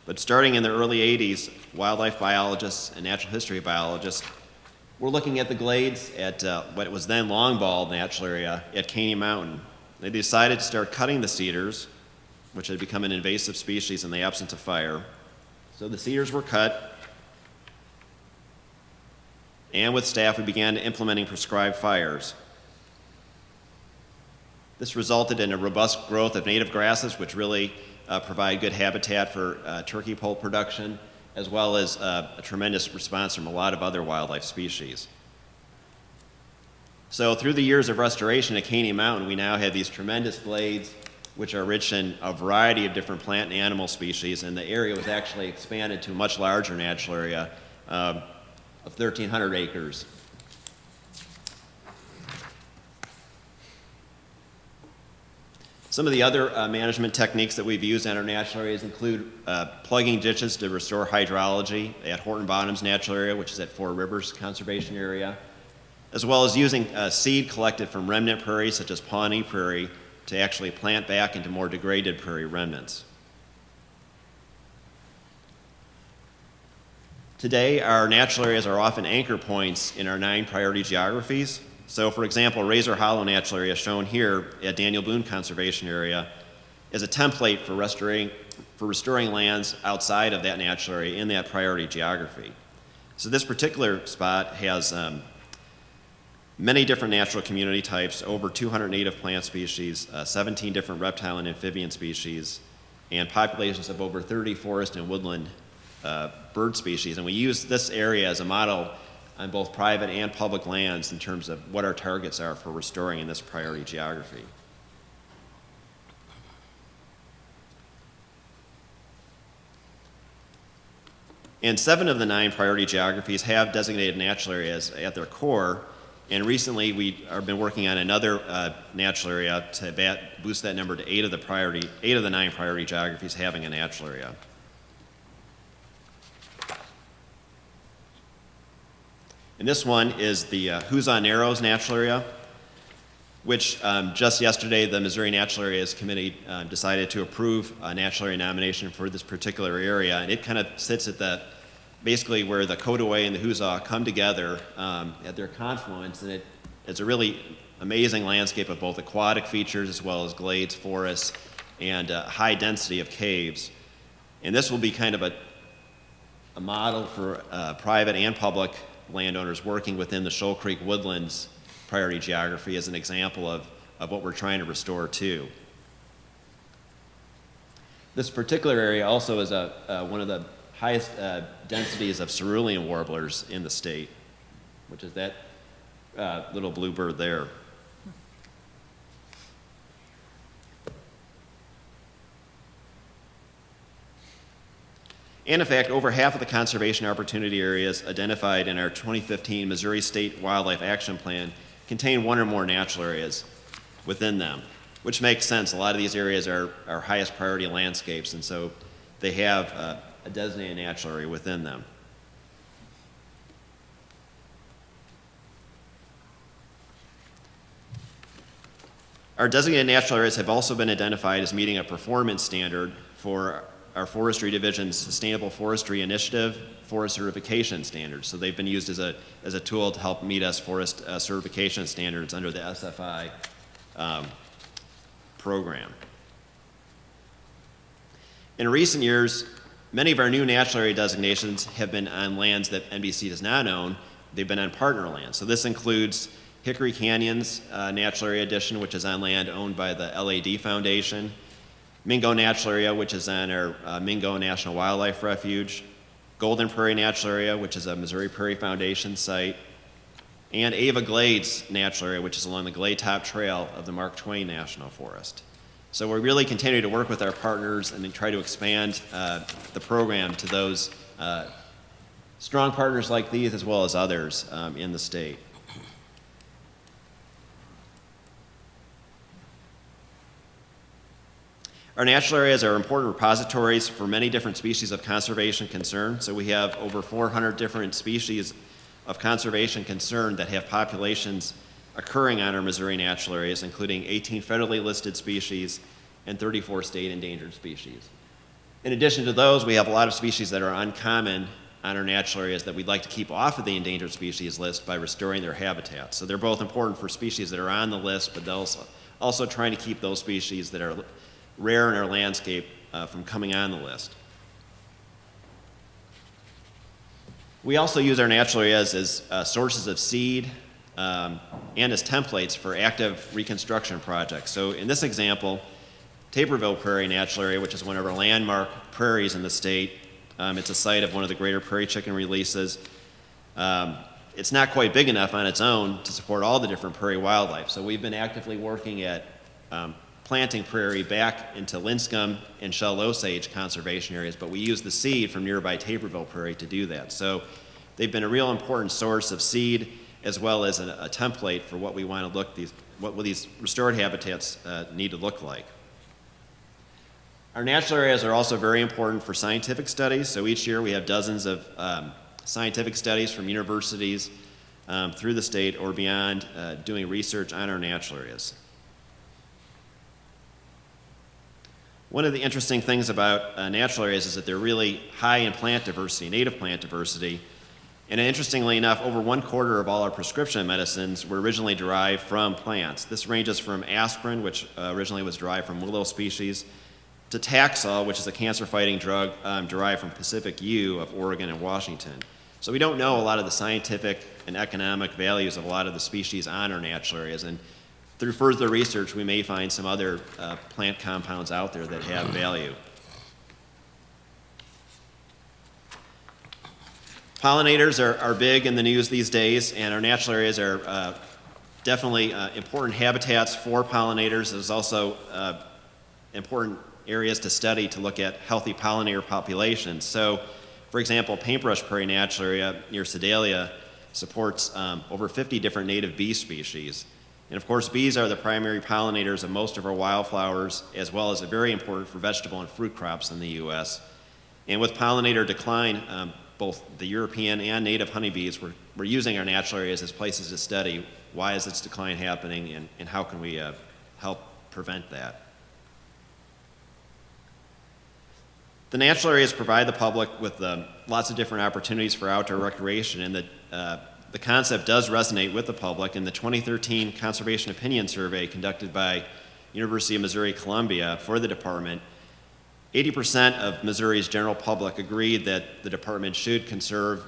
But starting in the early 80s, wildlife biologists and natural history biologists were looking at the glades at what was then Longball Natural Area at Caney Mountain. They decided to start cutting the cedars, which had become an invasive species in the absence of fire. So the cedars were cut, and with staff, we began implementing prescribed fires. This resulted in a robust growth of native grasses, which really provide good habitat for turkey poult production, as well as a tremendous response from a lot of other wildlife species. So through the years of restoration at Caney Mountain, we now have these tremendous glades, which are rich in a variety of different plant and animal species, and the area was actually expanded to a much larger natural area of 1,300 acres. Some of the other management techniques that we've used in our natural areas include plugging ditches to restore hydrology at Horton Bottoms Natural Area, which is at Four Rivers Conservation Area, as well as using seed collected from remnant prairies such as Pawnee Prairie to actually plant back into more degraded prairie remnants. Today, our natural areas are often anchor points in our 9 priority geographies. So, for example, Razor Hollow Natural Area, shown here at Daniel Boone Conservation Area, is a template for restoring lands outside of that natural area in that priority geography. So this particular spot has many different natural community types, over 200 native plant species, 17 different reptile and amphibian species, and populations of over 30 forest and woodland bird species. And we use this area as a model on both private and public lands in terms of what our targets are for restoring in this priority geography. And 7 of the 9 priority geographies have designated natural areas at their core. And recently, we have been working on another natural area to boost that number to 8 of the 9 priority geographies having a natural area. And this one is the Huzzah Narrows Natural Area, which just yesterday the Missouri Natural Areas Committee decided to approve a natural area nomination for this particular area. And it kind of sits at basically where the Kodaway and the Huzzah come together at their confluence. And it's a really amazing landscape of both aquatic features as well as glades, forests, and high density of caves. And this will be kind of a model for private and public landowners working within the Shoal Creek Woodlands priority geography as an example of what we're trying to restore too. This particular area also is one of the highest densities of cerulean warblers in the state, which is that little bluebird there. And in fact, over half of the conservation opportunity areas identified in our 2015 Missouri State Wildlife Action Plan contain one or more natural areas within them, which makes sense. A lot of these areas are our highest priority landscapes, and so they have a designated natural area within them. Our designated natural areas have also been identified as meeting a performance standard for our Forestry Division's Sustainable Forestry Initiative forest certification standards. So they've been used as a tool to help meet us forest certification standards under the SFI program. In recent years, many of our new natural area designations have been on lands that NBC does not own. They've been on partner lands. So this includes Hickory Canyons Natural Area Edition, which is on land owned by the LAD Foundation, Mingo Natural Area, which is on our Mingo National Wildlife Refuge, Golden Prairie Natural Area, which is a Missouri Prairie Foundation site, and Ava Glades Natural Area, which is along the Glade Top Trail of the Mark Twain National Forest. So we really continue to work with our partners and then try to expand the program to those strong partners like these as well as others in the state. Our natural areas are important repositories for many different species of conservation concern. So we have over 400 different species of conservation concern that have populations occurring on our Missouri natural areas, including 18 federally listed species and 34 state endangered species. In addition to those, we have a lot of species that are uncommon on our natural areas that we'd like to keep off of the endangered species list by restoring their habitats. So they're both important for species that are on the list, but also trying to keep those species that are rare in our landscape from coming on the list. We also use our natural areas as sources of seed and as templates for active reconstruction projects. So in this example, Taborville Prairie Natural Area, which is one of our landmark prairies in the state, it's a site of one of the greater prairie chicken releases. It's not quite big enough on its own to support all the different prairie wildlife. So we've been actively working at planting prairie back into Linscomb and Shell Osage conservation areas, but we use the seed from nearby Taborville Prairie to do that. So they've been a real important source of seed as well as a template for what we want to what these restored habitats need to look like. Our natural areas are also very important for scientific studies. So each year we have dozens of scientific studies from universities through the state or beyond doing research on our natural areas. One of the interesting things about natural areas is that they're really high in plant diversity, native plant diversity. And interestingly enough, over 1/4 of all our prescription medicines were originally derived from plants. This ranges from aspirin, which originally was derived from willow species, to Taxol, which is a cancer-fighting drug derived from Pacific yew of Oregon and Washington. So we don't know a lot of the scientific and economic values of a lot of the species on our natural areas. And through further research, we may find some other plant compounds out there that have value. Pollinators are big in the news these days, and our natural areas are definitely important habitats for pollinators. There's also important areas to study to look at healthy pollinator populations. So, for example, Paintbrush Prairie Natural Area near Sedalia supports over 50 different native bee species. And of course, bees are the primary pollinators of most of our wildflowers, as well as very important for vegetable and fruit crops in the U.S. And with pollinator decline, both the European and native honeybees, we're using our natural areas as places to study why is this decline happening and how can we help prevent that. The natural areas provide the public with lots of different opportunities for outdoor recreation, and the concept does resonate with the public. In the 2013 Conservation Opinion Survey conducted by University of Missouri-Columbia for the department, 80% of Missouri's general public agreed that the department should conserve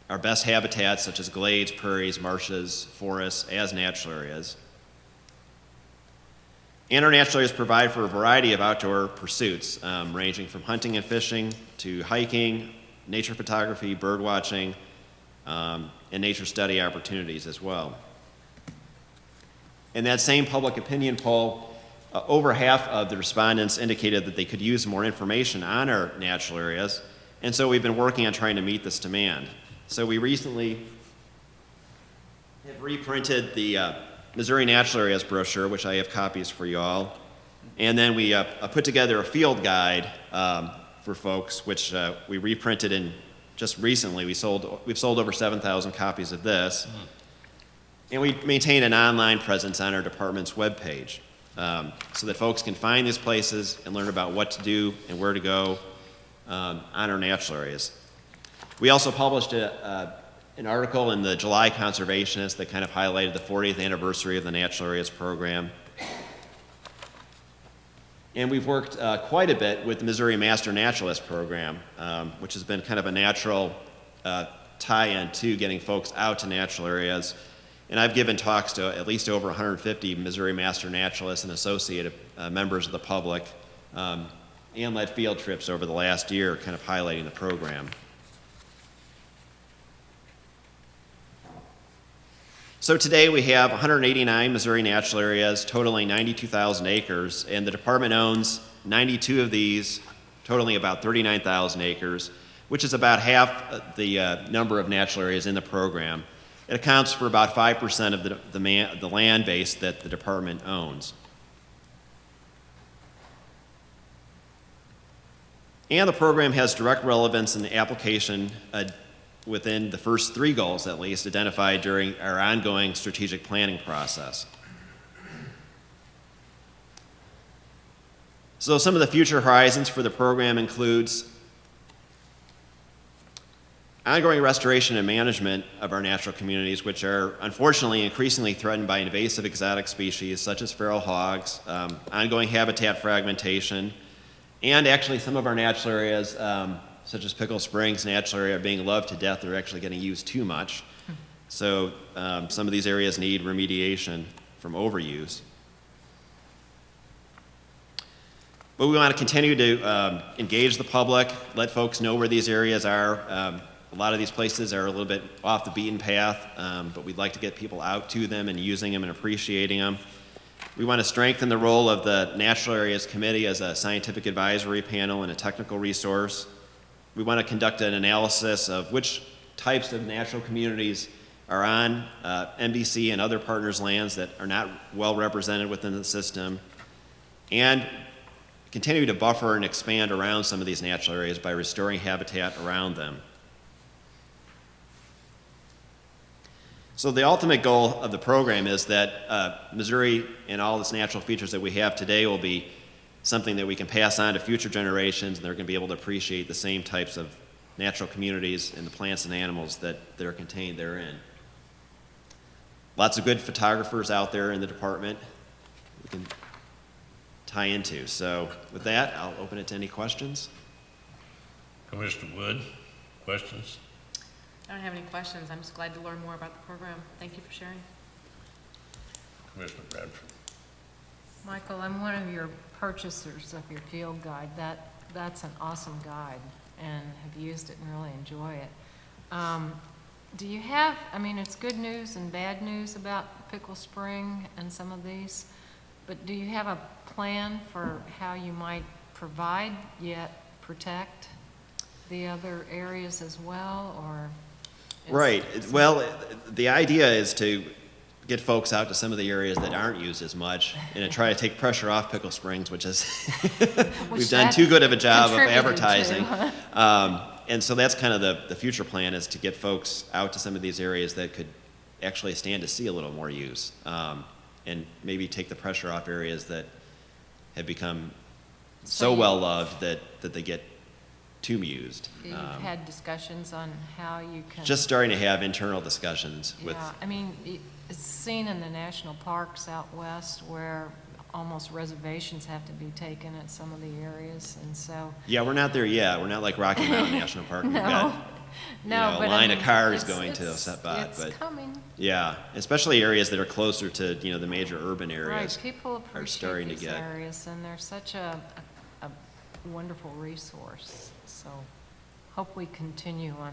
our best habitats such as glades, prairies, marshes, forests as natural areas. And our natural areas provide for a variety of outdoor pursuits, ranging from hunting and fishing to hiking, nature photography, bird watching, and nature study opportunities as well. In that same public opinion poll, over half of the respondents indicated that they could use more information on our natural areas, and so we've been working on trying to meet this demand. So we recently have reprinted the Missouri Natural Areas brochure, which I have copies for you all, and then we put together a field guide for folks, which we reprinted in just recently. We've sold over 7,000 copies of this, and we maintain an online presence on our department's webpage so that folks can find these places and learn about what to do and where to go on our natural areas. We also published an article in the July Conservationist that kind of highlighted the 40th anniversary of the Natural Areas program. And we've worked quite a bit with the Missouri Master Naturalist program, which has been kind of a natural tie-in to getting folks out to natural areas. And I've given talks to at least over 150 Missouri Master Naturalists and associated members of the public, and led field trips over the last year kind of highlighting the program. So today we have 189 Missouri natural areas totaling 92,000 acres, and the department owns 92 of these, totaling about 39,000 acres, which is about half the number of natural areas in the program. It accounts for about 5% of the land base that the department owns. And the program has direct relevance in the application within the first 3 goals, at least, identified during our ongoing strategic planning process. So some of the future horizons for the program includes ongoing restoration and management of our natural communities, which are unfortunately increasingly threatened by invasive exotic species such as feral hogs, ongoing habitat fragmentation, and actually some of our natural areas, such as Pickle Springs natural area, are being loved to death. They're actually getting used too much. So some of these areas need remediation from overuse. But we want to continue to engage the public, let folks know where these areas are. A lot of these places are a little bit off the beaten path, but we'd like to get people out to them and using them and appreciating them. We want to strengthen the role of the Natural Areas Committee as a scientific advisory panel and a technical resource. We want to conduct an analysis of which types of natural communities are on NBC and other partners' lands that are not well represented within the system, and continue to buffer and expand around some of these natural areas by restoring habitat around them. So the ultimate goal of the program is that Missouri and all its natural features that we have today will be something that we can pass on to future generations, and they're going to be able to appreciate the same types of natural communities and the plants and animals that are contained therein. Lots of good photographers out there in the department we can tie into. So with that, I'll open it to any questions. Commissioner Wood, questions? I don't have any questions. I'm just glad to learn more about the program. Thank you for sharing. Commissioner Bradford? Michael, I'm one of your purchasers of your field guide. That's an awesome guide, and have used it and really enjoy it. Do you have, I mean, it's good news and bad news about Pickle Spring and some of these, but do you have a plan for how you might provide yet protect the other areas as well, or? Right. Well, the idea is to get folks out to some of the areas that aren't used as much and to try to take pressure off Pickle Springs, which is, we've done too good of a job of advertising. And so that's kind of the future plan, is to get folks out to some of these areas that could actually stand to see a little more use, and maybe take the pressure off areas that have become so well loved that they get too used. You've had discussions on how you can. Just starting to have internal discussions with. Yeah, I mean, it's seen in the national parks out west where almost reservations have to be taken at some of the areas, and so. Yeah, we're not there yet. We're not like Rocky Mountain National Park. We've got No, a but line I of mean, cars it's- going to it's- Setbot. It's But coming. yeah, especially areas that are closer to the major urban Right, areas. people are starting appreciate to these get. areas, and they're such a wonderful resource. So hope we continue on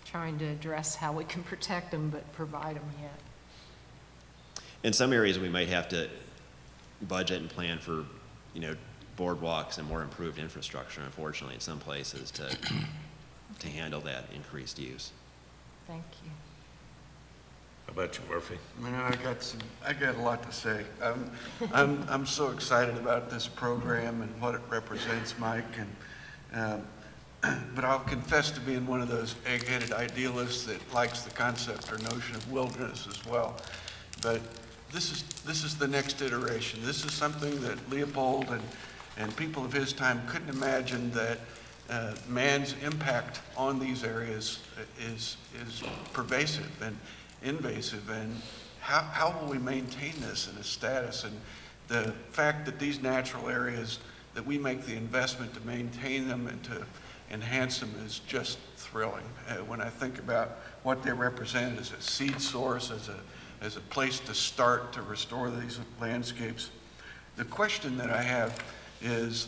trying to address how we can protect them, but provide them yet. In some areas, we might have to budget and plan for, boardwalks and more improved infrastructure, unfortunately, in some places to handle that increased use. Thank you. How about you, Murphy? Man, I got a lot to say. I'm so excited about this program and what it represents, Mike, and but I'll confess to being one of those egg-headed idealists that likes the concept or notion of wilderness as well. But this is the next iteration. This is something that Leopold and people of his time couldn't imagine, that man's impact on these areas is pervasive and invasive, and how will we maintain this in a status? And the fact that these natural areas, that we make the investment to maintain them and to enhance them, is just thrilling. When I think about what they represent as a seed source, as a place to start to restore these landscapes. The question that I have is,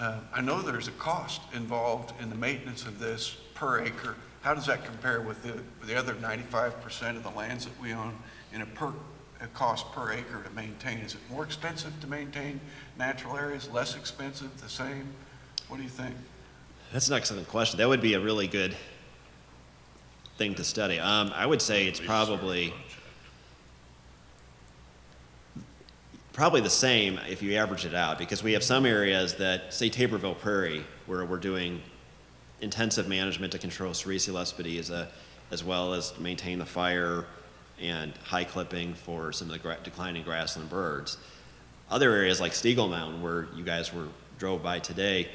I know there's a cost involved in the maintenance of this per acre. How does that compare with the other 95% of the lands that we own in a cost per acre to maintain? Is it more expensive to maintain natural areas, less expensive, the same? What do you think? That's an excellent question. That would be a really good thing to study. I would say it's probably the same if you average it out, because we have some areas that, say Taborville Prairie, where we're doing intensive management to control Sericea lespedeza, as well as maintain the fire and high clipping for some of the declining grassland birds. Other areas like Steagle Mountain, where you guys drove by today,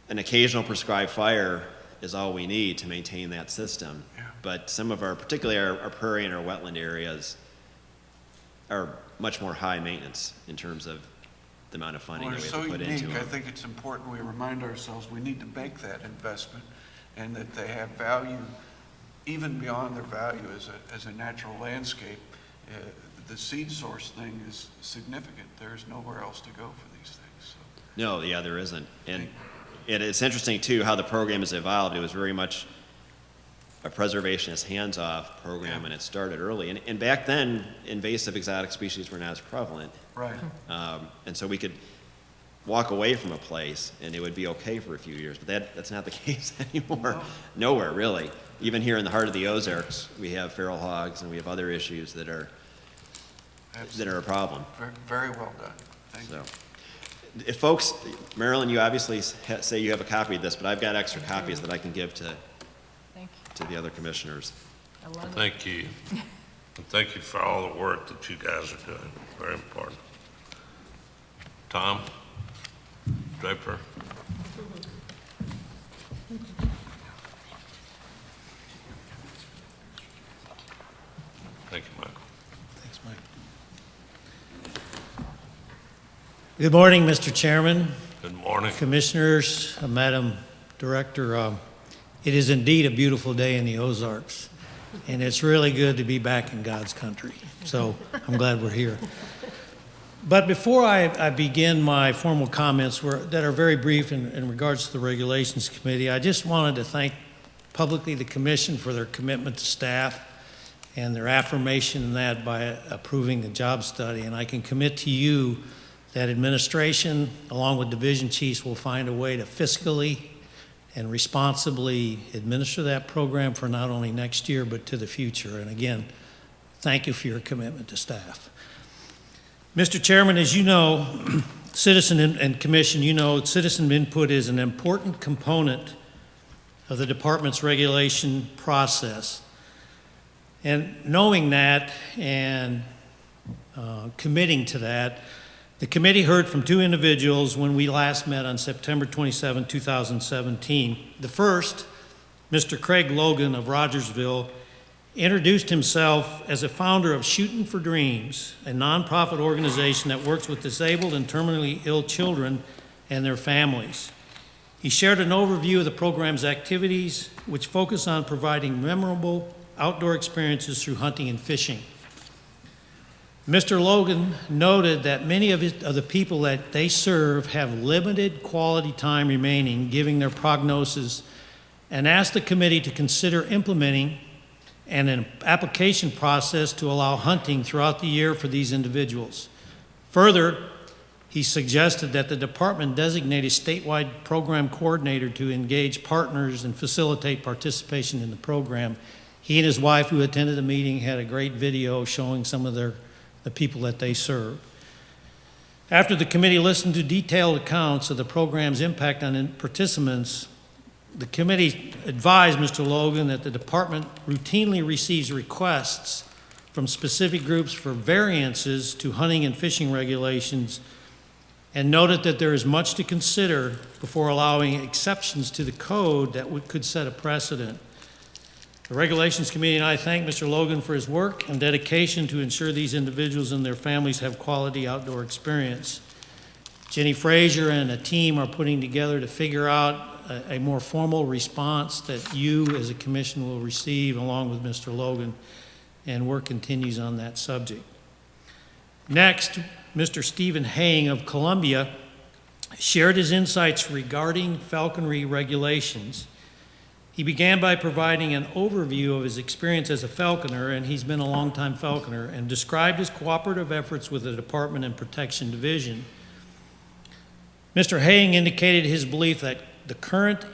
an occasional prescribed fire is all we need to maintain that system. Yeah. But some of particularly our prairie and our wetland areas are much more high maintenance in terms of the amount of funding Well, that they're we so have to put into unique. I them. think it's important we remind ourselves we need to make that investment and that they have value even beyond their value as a natural landscape. The seed source thing is significant. There's nowhere else to go for these things. So. No, yeah, there isn't. And it's interesting, too, how the program has evolved. It was very much a preservationist, hands-off program, and it started early. And back then, invasive exotic species were not as prevalent. Right. And so we could walk away from a place, and it would be okay for a few years. But that's not the case anymore. No. Nowhere, really. Even here in the heart of the Ozarks, we have feral hogs, and we have other issues that are a problem. Very, very well done. Thank you. So, if folks, Marilyn, you obviously say you have a copy of this, but I've got extra copies that I can give to Thank the other commissioners. you. I love it. Thank you. And thank you for all the work that you guys are doing. Very important. Tom Draper. Thank you, Michael. Thanks, Mike. Good morning, Mr. Chairman, Good morning. Commissioners, Madam Director. It is indeed a beautiful day in the Ozarks, and it's really good to be back in God's country. So I'm glad we're here. But before I begin my formal comments that are very brief in regards to the Regulations Committee, I just wanted to thank publicly the Commission for their commitment to staff and their affirmation in that by approving the job study. And I can commit to you that administration, along with division chiefs, will find a way to fiscally and responsibly administer that program for not only next year, but to the future. And again, thank you for your commitment to staff. Mr. Chairman, as you know, citizen and commission, you know, citizen input is an important component of the department's regulation process. And knowing that and committing to that, the committee heard from two individuals when we last met on September 27, 2017. The first, Mr. Craig Logan of Rogersville, introduced himself as a founder of Shooting for Dreams, a nonprofit organization that works with disabled and terminally ill children and their families. He shared an overview of the program's activities, which focus on providing memorable outdoor experiences through hunting and fishing. Mr. Logan noted that many of the people that they serve have limited quality time remaining, given their prognosis, and asked the committee to consider implementing an application process to allow hunting throughout the year for these individuals. Further, he suggested that the department designate a statewide program coordinator to engage partners and facilitate participation in the program. He and his wife, who attended the meeting, had a great video showing some of the people that they serve. After the committee listened to detailed accounts of the program's impact on participants, the committee advised Mr. Logan that the department routinely receives requests from specific groups for variances to hunting and fishing regulations, and noted that there is much to consider before allowing exceptions to the code that could set a precedent. The Regulations Committee and I thank Mr. Logan for his work and dedication to ensure these individuals and their families have quality outdoor experience. Jenny Frazier and a team are putting together to figure out a more formal response that you as a commission will receive along with Mr. Logan, and work continues on that subject. Next, Mr. Stephen Haying of Columbia shared his insights regarding falconry regulations. He began by providing an overview of his experience as a falconer, and he's been a longtime falconer, and described his cooperative efforts with the Department and Protection Division. Mr. Haying indicated his belief that current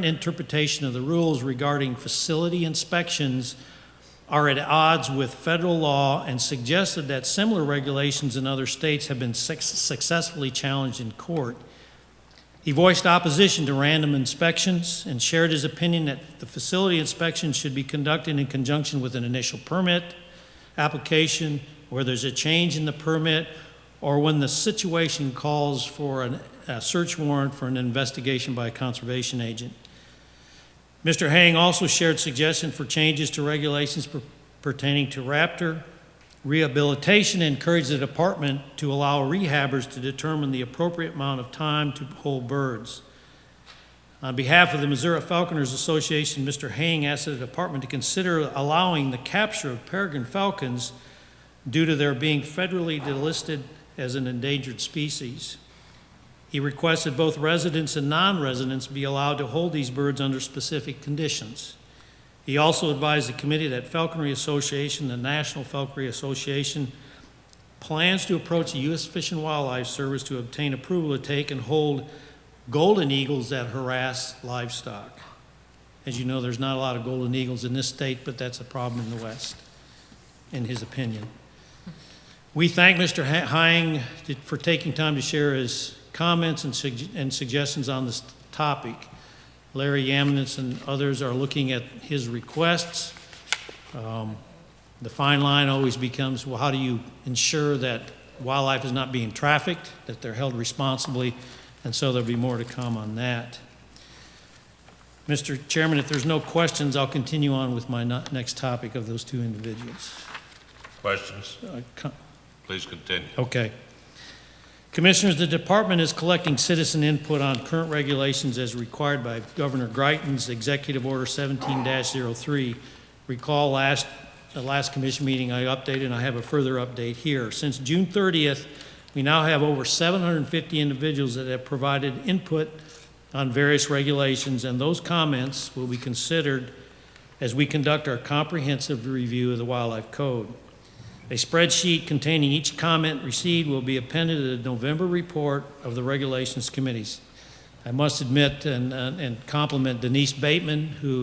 interpretation of the rules regarding facility inspections are at odds with federal law, and suggested that similar regulations in other states have been successfully challenged in court. He voiced opposition to random inspections and shared his opinion that the facility inspection should be conducted in conjunction with an initial permit application, where there's a change in the permit, or when the situation calls for a search warrant for an investigation by a conservation agent. Mr. Haying also shared suggestions for changes to regulations pertaining to raptor rehabilitation, and encouraged the department to allow rehabbers to determine the appropriate amount of time to hold birds. On behalf of the Missouri Falconers Association, Mr. Haying asked the department to consider allowing the capture of peregrine falcons due to their being federally delisted as an endangered species. He requested both residents and non-residents be allowed to hold these birds under specific conditions. He also advised the committee that Falconry Association, the National Falconry Association, plans to approach the U.S. Fish and Wildlife Service to obtain approval to take and hold golden eagles that harass livestock. As you know, there's not a lot of golden eagles in this state, but that's a problem in the West, in his opinion. We thank Mr. Haying for taking time to share his comments and suggestions on this topic. Larry Yamnitz and others are looking at his requests. The fine line always becomes, well, how do you ensure that wildlife is not being trafficked, that they're held responsibly, and so there'll be more to come on that. Mr. Chairman, if there's no questions, I'll continue on with my next topic of those two individuals. Questions? Please continue. Okay. Commissioners, the department is collecting citizen input on current regulations as required by Governor Greitens' Executive Order 17-03. Recall the last commission meeting I updated, and I have a further update here. Since June 30th, we now have over 750 individuals that have provided input on various regulations, and those comments will be considered as we conduct our comprehensive review of the Wildlife Code. A spreadsheet containing each comment received will be appended to the November report of the Regulations Committees. I must admit and compliment Denise Bateman, who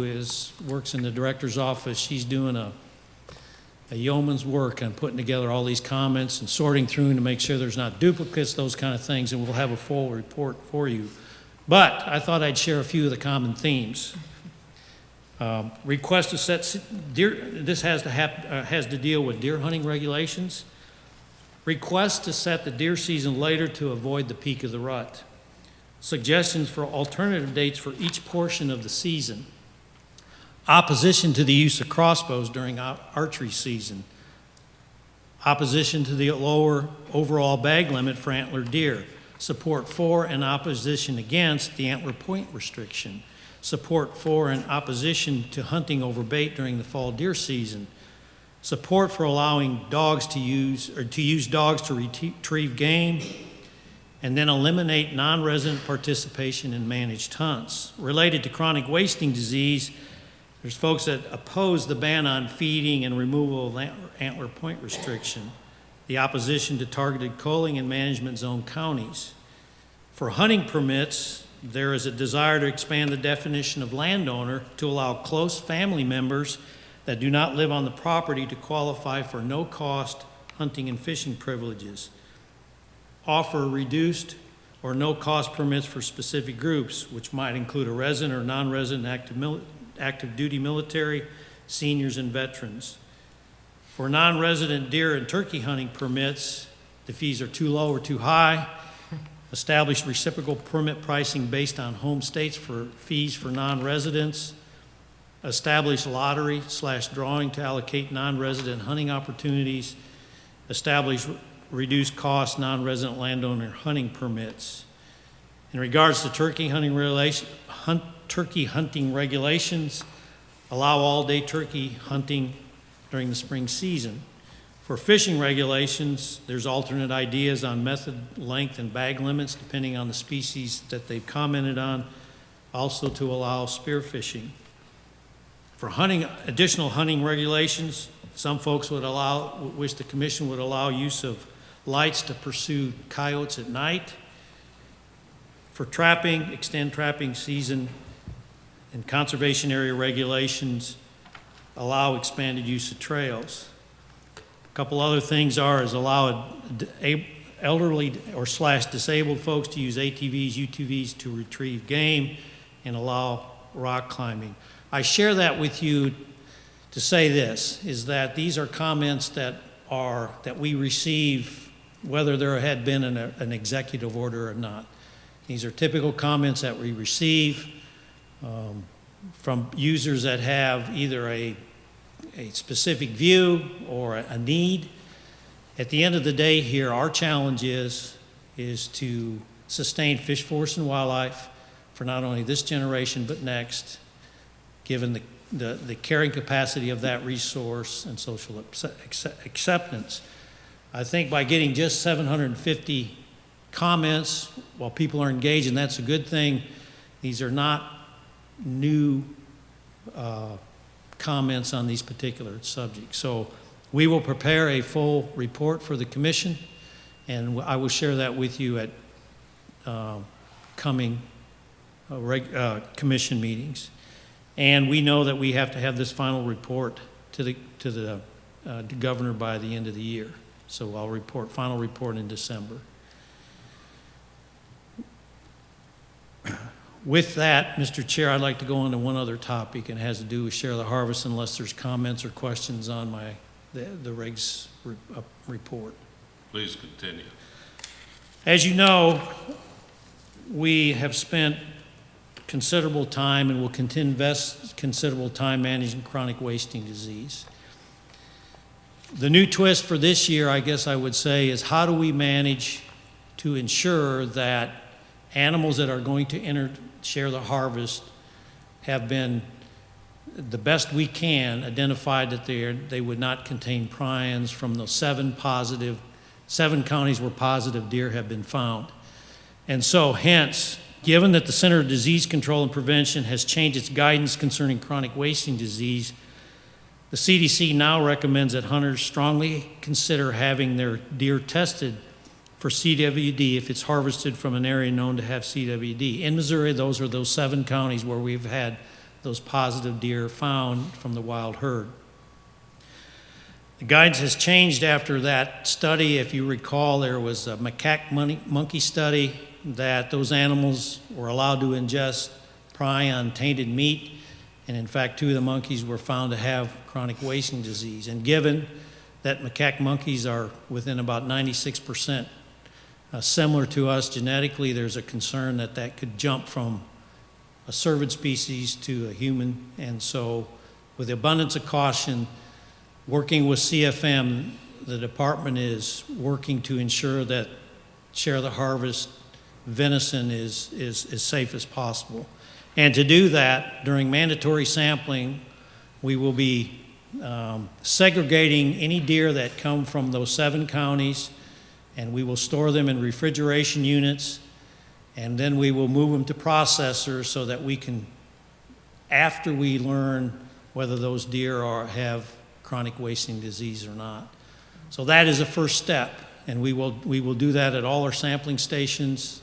works in the director's office. She's doing a yeoman's work on putting together all these comments and sorting through to make sure there's not duplicates, those kind of things, and we'll have a full report for you. But I thought I'd share a few of the common themes. Request to set deer, this has to deal with deer hunting regulations. Request to set the deer season later to avoid the peak of the rut. Suggestions for alternative dates for each portion of the season. Opposition to the use of crossbows during archery season. Opposition to the lower overall bag limit for antlered deer. Support for and opposition against the antler point restriction. Support for and opposition to hunting over bait during the fall deer season. Support for allowing dogs to use dogs to retrieve game, and then eliminate non-resident participation in managed hunts. Related to chronic wasting disease, there's folks that oppose the ban on feeding and removal of antler point restriction, the opposition to targeted culling in management zone counties. For hunting permits, there is a desire to expand the definition of landowner to allow close family members that do not live on the property to qualify for no-cost hunting and fishing privileges. Offer reduced or no-cost permits for specific groups, which might include a resident or non-resident active duty military, seniors, and veterans. For non-resident deer and turkey hunting permits, the fees are too low or too high. Establish reciprocal permit pricing based on home states for fees for non-residents. Establish lottery/drawing to allocate non-resident hunting opportunities. Establish reduced cost non-resident landowner hunting permits. In regards to turkey hunting regulations, allow all-day turkey hunting during the spring season. For fishing regulations, there's alternate ideas on method, length, and bag limits depending on the species that they've commented on, also to allow spearfishing. For hunting, additional hunting regulations, some folks wish the commission would allow use of lights to pursue coyotes at night. For trapping, extend trapping season, and conservation area regulations allow expanded use of trails. A couple other things is allow elderly or / disabled folks to use ATVs, UTVs to retrieve game, and allow rock climbing. I share that with you to say this, is that these are comments that we receive whether there had been an executive order or not. These are typical comments that we receive from users that have either a specific view or a need. At the end of the day here, our challenge is to sustain fish, forest, and wildlife for not only this generation but next, given the carrying capacity of that resource and social acceptance. I think by getting just 750 comments while people are engaged, and that's a good thing, these are not new comments on these particular subjects. So we will prepare a full report for the commission, and I will share that with you at coming commission meetings. And we know that we have to have this final report to the governor by the end of the year. So I'll final report in December. With that, Mr. Chair, I'd like to go on to one other topic, and it has to do with Share the Harvest, unless there's comments or questions on the regs report. Please continue. As you know, we have spent considerable time and will continue to invest considerable time managing chronic wasting disease. The new twist for this year, I guess I would say, is how do we manage to ensure that animals that are going to enter Share the Harvest have been, the best we can, identified that they would not contain prions from the 7 counties where positive deer have been found. And so hence, given that the Center of Disease Control and Prevention has changed its guidance concerning chronic wasting disease, the CDC now recommends that hunters strongly consider having their deer tested for CWD if it's harvested from an area known to have CWD. In Missouri, those are those 7 counties where we've had those positive deer found from the wild herd. The guidance has changed after that study. If you recall, there was a macaque monkey study that those animals were allowed to ingest prion-tainted meat, and in fact 2 of the monkeys were found to have chronic wasting disease. And given that macaque monkeys are within about 96% similar to us genetically, there's a concern that that could jump from a cervid species to a human. And so with abundance of caution, working with CFM, the department is working to ensure that Share the Harvest venison is as safe as possible. And to do that, during mandatory sampling, we will be segregating any deer that come from those 7 counties, and we will store them in refrigeration units, and then we will move them to processors so that we can, after we learn whether those deer have chronic wasting disease or not. So that is a first step, and we will do that at all our sampling stations,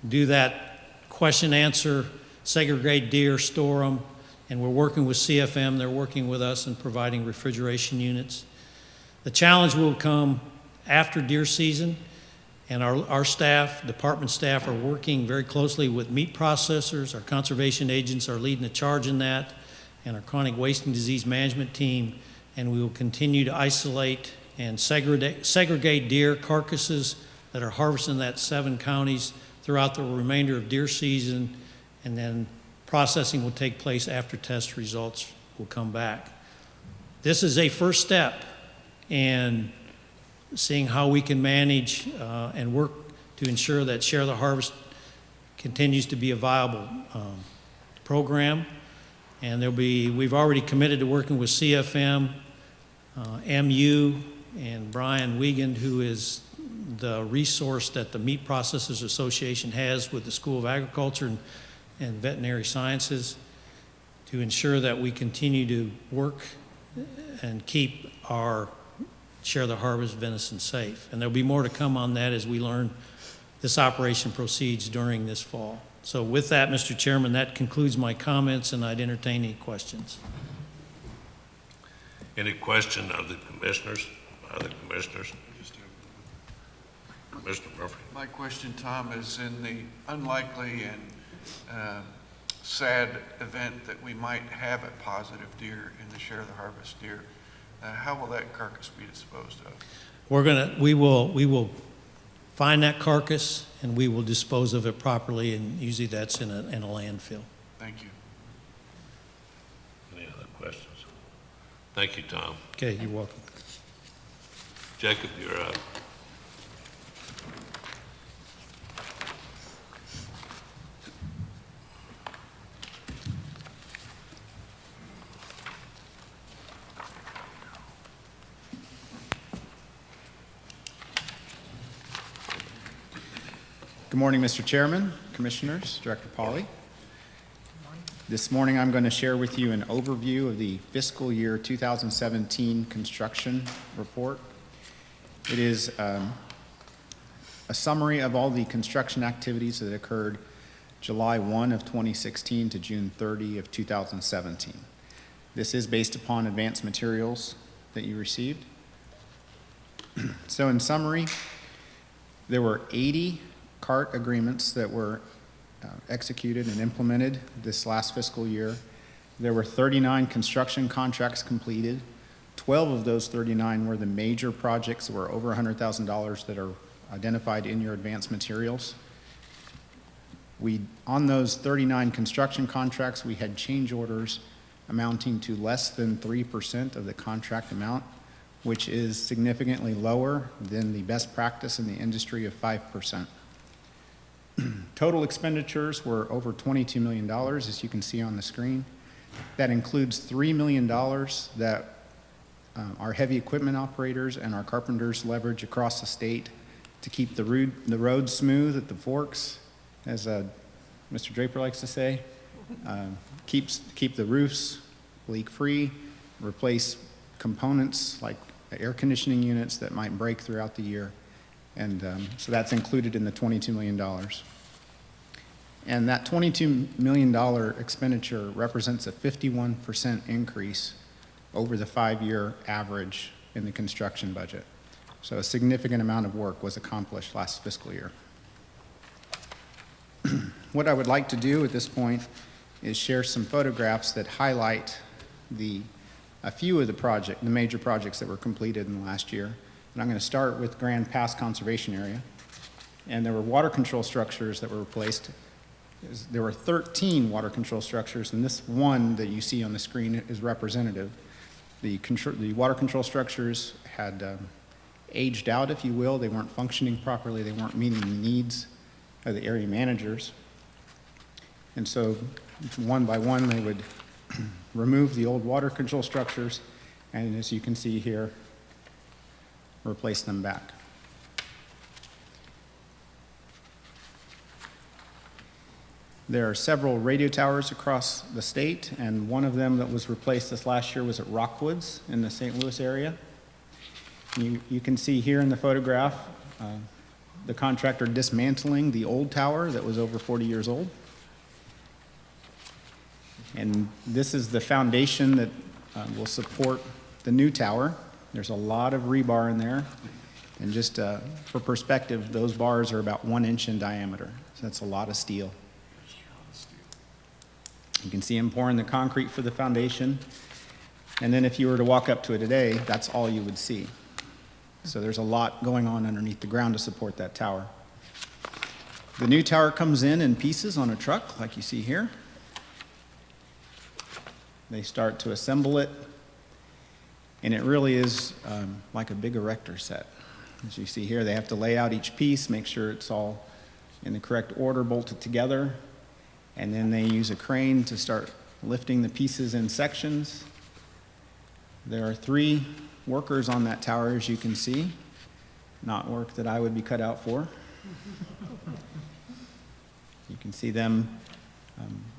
do that question answer, segregate deer, store them, and we're working with CFM. They're working with us in providing refrigeration units. The challenge will come after deer season, and our staff, department staff, are working very closely with meat processors. Our conservation agents are leading the charge in that, and our chronic wasting disease management team, and we will continue to isolate and segregate deer carcasses that are harvested in that 7 counties throughout the remainder of deer season, and then processing will take place after test results will come back. This is a first step in seeing how we can manage and work to ensure that Share the Harvest continues to be a viable program. And we've already committed to working with CFM, MU, and Brian Wiegand, who is the resource that the Meat Processors Association has with the School of Agriculture and Veterinary Sciences, to ensure that we continue to work and keep our Share the Harvest venison safe. And there'll be more to come on that as we learn this operation proceeds during this fall. So with that, Mr. Chairman, that concludes my comments, and I'd entertain any questions. Any question of the commissioners, other commissioners? Commissioner Murphy? My question, Tom, is in the unlikely and sad event that we might have a positive deer in the Share the Harvest deer, how will that carcass be disposed of? We will find that carcass and we will dispose of it properly, and usually that's in a landfill. Thank you. Any other questions? Thank you, Tom. Okay, you're welcome. Jacob, you're up. Good morning, Mr. Chairman, Commissioners, Director Pauly. This morning I'm going to share with you an overview of the fiscal year 2017 construction report. It is a summary of all the construction activities that occurred July 1 of 2016 to June 30 of 2017. This is based upon advanced materials that you received. So in summary, there were 80 CART agreements that were executed and implemented this last fiscal year. There were 39 construction contracts completed. 12 of those 39 were the major projects that were over $100,000 that are identified in your advanced materials. On those 39 construction contracts, we had change orders amounting to less than 3% of the contract amount, which is significantly lower than the best practice in the industry of 5%. Total expenditures were over $22 million, as you can see on the screen. That includes $3 million that our heavy equipment operators and our carpenters leverage across the state to keep the road smooth at the forks, as Mr. Draper likes to say. Keep the roofs leak-free, replace components like air conditioning units that might break throughout the year. And so that's included in the $22 million. And that $22 million expenditure represents a 51% increase over the 5-year average in the construction budget. So a significant amount of work was accomplished last fiscal year. What I would like to do at this point is share some photographs that highlight a few of the major projects that were completed in the last year. And I'm going to start with Grand Pass Conservation Area. And there were water control structures that were replaced. There were 13 water control structures, and this one that you see on the screen is representative. The water control structures had aged out, if you will. They weren't functioning properly. They weren't meeting the needs of the area managers. And so one by one, they would remove the old water control structures, and as you can see here, replace them back. There are several radio towers across the state, and one of them that was replaced this last year was at Rockwoods in the St. Louis area. You can see here in the photograph the contractor dismantling the old tower that was over 40 years old. And this is the foundation that will support the new tower. There's a lot of rebar in there. And just for perspective, those bars are about 1 inch in diameter. So that's a lot of steel. You can see him pouring the concrete for the foundation. And then if you were to walk up to it today, that's all you would see. So there's a lot going on underneath the ground to support that tower. The new tower comes in pieces on a truck, like you see here. They start to assemble it, and it really is like a big erector set. As you see here, they have to lay out each piece, make sure it's all in the correct order, bolted together, and then they use a crane to start lifting the pieces in sections. There are 3 workers on that tower, as you can see. Not work that I would be cut out for. You can see them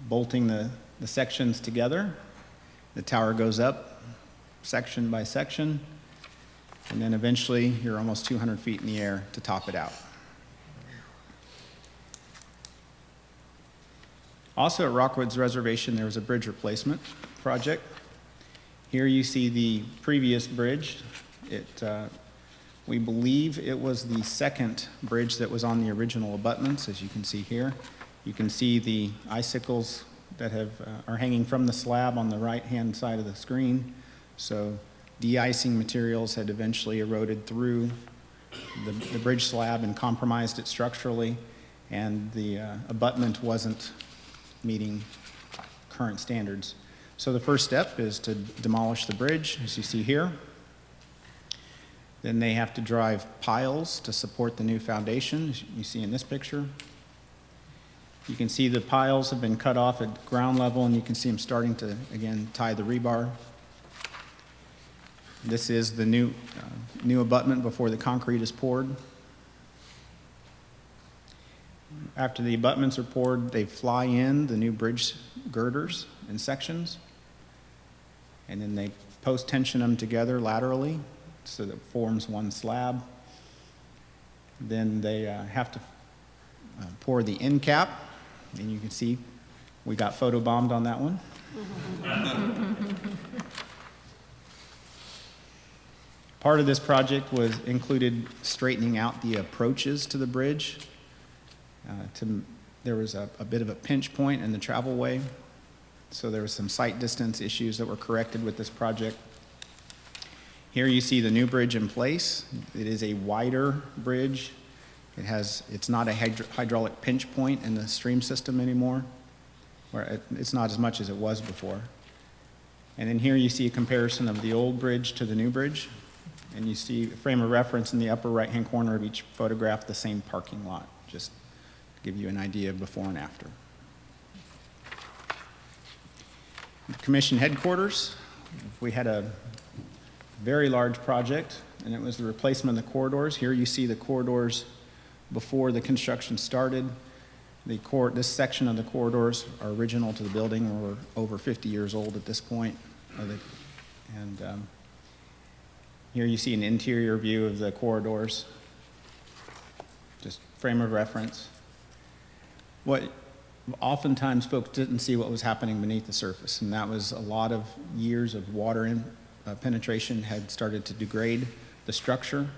bolting the sections together. The tower goes up section by section, and then eventually you're almost 200 feet in the air to top it out. Also at Rockwoods Reservation, there was a bridge replacement project. Here you see the previous bridge. We believe it was the second bridge that was on the original abutments, as you can see here. You can see the icicles that are hanging from the slab on the right-hand side of the screen. So de-icing materials had eventually eroded through the bridge slab and compromised it structurally, and the abutment wasn't meeting current standards. So the first step is to demolish the bridge, as you see here. Then they have to drive piles to support the new foundation, as you see in this picture. You can see the piles have been cut off at ground level, and you can see them starting to, again, tie the rebar. This is the new abutment before the concrete is poured. After the abutments are poured, they fly in the new bridge girders in sections, and then they post-tension them together laterally so that it forms one slab. Then they have to pour the end cap, and you can see we got photobombed on that one. Part of this project included straightening out the approaches to the bridge. There was a bit of a pinch point in the travelway, so there was some sight distance issues that were corrected with this project. Here you see the new bridge in place. It is a wider bridge. It's not a hydraulic pinch point in the stream system anymore, where it's not as much as it was before. And then here you see a comparison of the old bridge to the new bridge, and you see a frame of reference in the upper right-hand corner of each photograph, the same parking lot, just to give you an idea of before and after. Commission headquarters, we had a very large project, and it was the replacement of the corridors. Here you see the corridors before the construction started. This section of the corridors are original to the building. We're over 50 years old at this point. Here you see an interior view of the corridors, just frame of reference. Oftentimes folks didn't see what was happening beneath the surface, and that was a lot of years of water penetration had started to degrade the structure.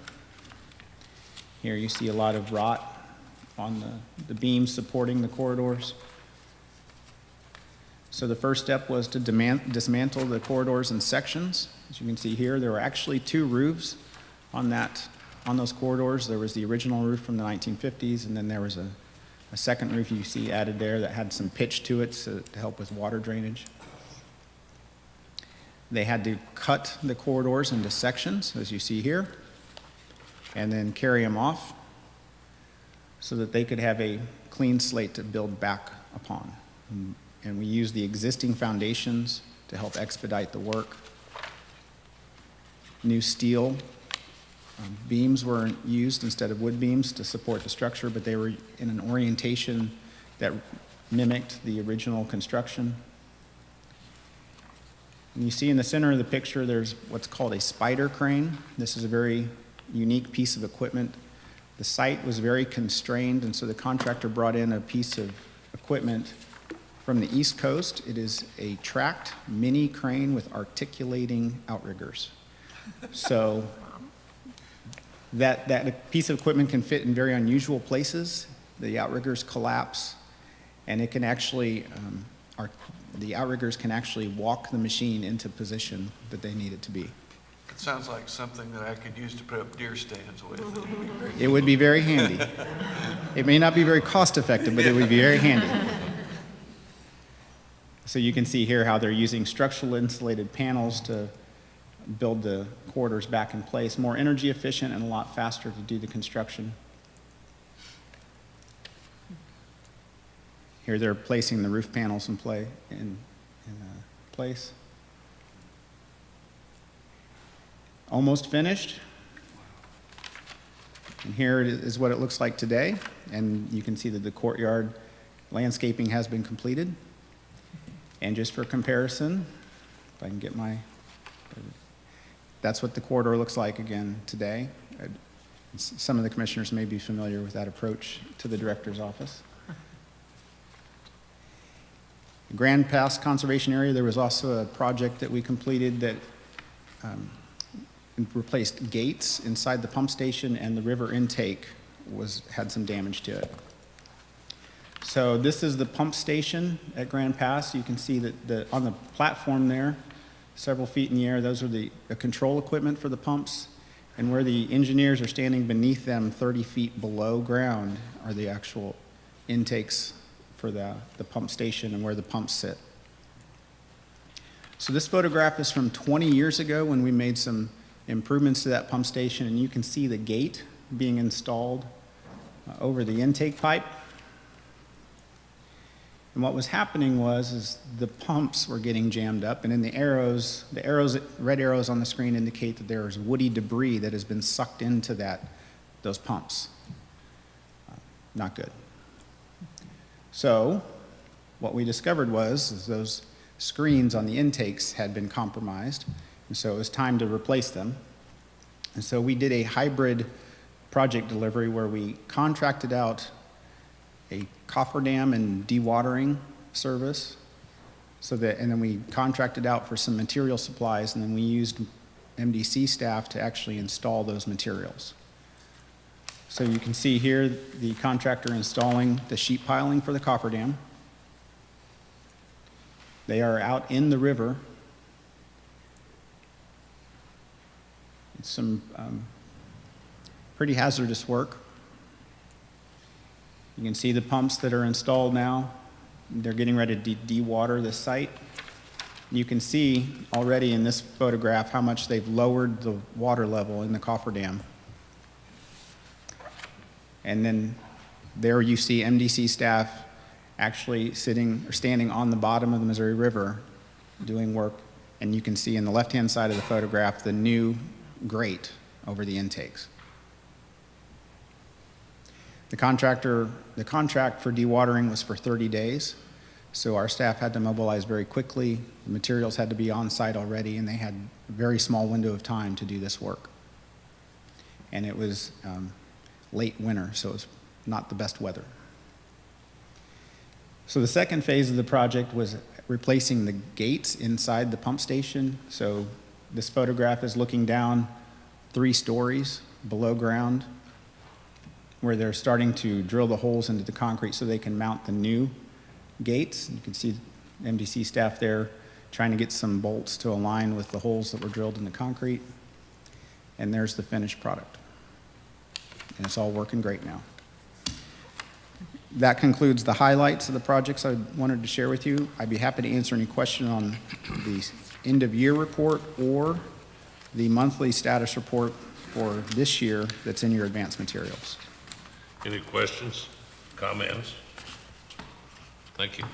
Here you see a lot of rot on the beams supporting the corridors. So the first step was to dismantle the corridors in sections. As you can see here, there were actually two roofs on those corridors. There was the original roof from the 1950s, and then there was a second roof you see added there that had some pitch to it to help with water drainage. They had to cut the corridors into sections, as you see here, and then carry them off so that they could have a clean slate to build back upon. And we used the existing foundations to help expedite the work. New steel beams were used instead of wood beams to support the structure, but they were in an orientation that mimicked the original construction. And you see in the center of the picture, there's what's called a spider crane. This is a very unique piece of equipment. The site was very constrained, and so the contractor brought in a piece of equipment from the East Coast. It is a tracked mini crane with articulating outriggers. So that piece of equipment can fit in very unusual places. The outriggers collapse, and it can actually, the outriggers can actually walk the machine into position that they need it to be. It sounds like something that I could use to put up deer stands with. It would be very handy. It may not be very cost effective, but it would be very handy. So you can see here how they're using structural insulated panels to build the corridors back in place, more energy efficient and a lot faster to do the construction. Here they're placing the roof panels in place. almost finished. And here it is what it looks like today. And you can see that the courtyard landscaping has been completed. And just for comparison, if I can get that's what the corridor looks like again today. Some of the commissioners may be familiar with that approach to the director's office. Grand Pass Conservation Area, there was also a project that we completed that replaced gates inside the pump station, and the river intake had some damage to it. So this is the pump station at Grand Pass. You can see that on the platform there, several feet in the air, those are the control equipment for the pumps. And where the engineers are standing beneath them, 30 feet below ground, are the actual intakes for the pump station and where the pumps sit. So this photograph is from 20 years ago when we made some improvements to that pump station, and you can see the gate being installed over the intake pipe. And what was happening is the pumps were getting jammed up, and in the red arrows on the screen indicate that there is woody debris that has been sucked into those pumps. Not good. So what we discovered is those screens on the intakes had been compromised, and so it was time to replace them. And so we did a hybrid project delivery where we contracted out a cofferdam and dewatering service, and then we contracted out for some material supplies, and then we used MDC staff to actually install those materials. So you can see here the contractor installing the sheet piling for the cofferdam. They are out in the river. It's some pretty hazardous work. You can see the pumps that are installed now. They're getting ready to dewater the site. You can see already in this photograph how much they've lowered the water level in the cofferdam. And then there you see MDC staff actually standing on the bottom of the Missouri River doing work. And you can see in the left-hand side of the photograph the new grate over the intakes. The contract for dewatering was for 30 days, so our staff had to mobilize very quickly. The materials had to be on site already, and they had a very small window of time to do this work. And it was late winter, so it was not the best weather. So the second phase of the project was replacing the gates inside the pump station. So this photograph is looking down 3 stories below ground, where they're starting to drill the holes into the concrete so they can mount the new gates. You can see MDC staff there trying to get some bolts to align with the holes that were drilled in the concrete. And there's the finished product. And it's all working great now. That concludes the highlights of the projects I wanted to share with you. I'd be happy to answer any question on the end of year report or the monthly status report for this year that's in your advanced materials. Any questions, comments? Thank you.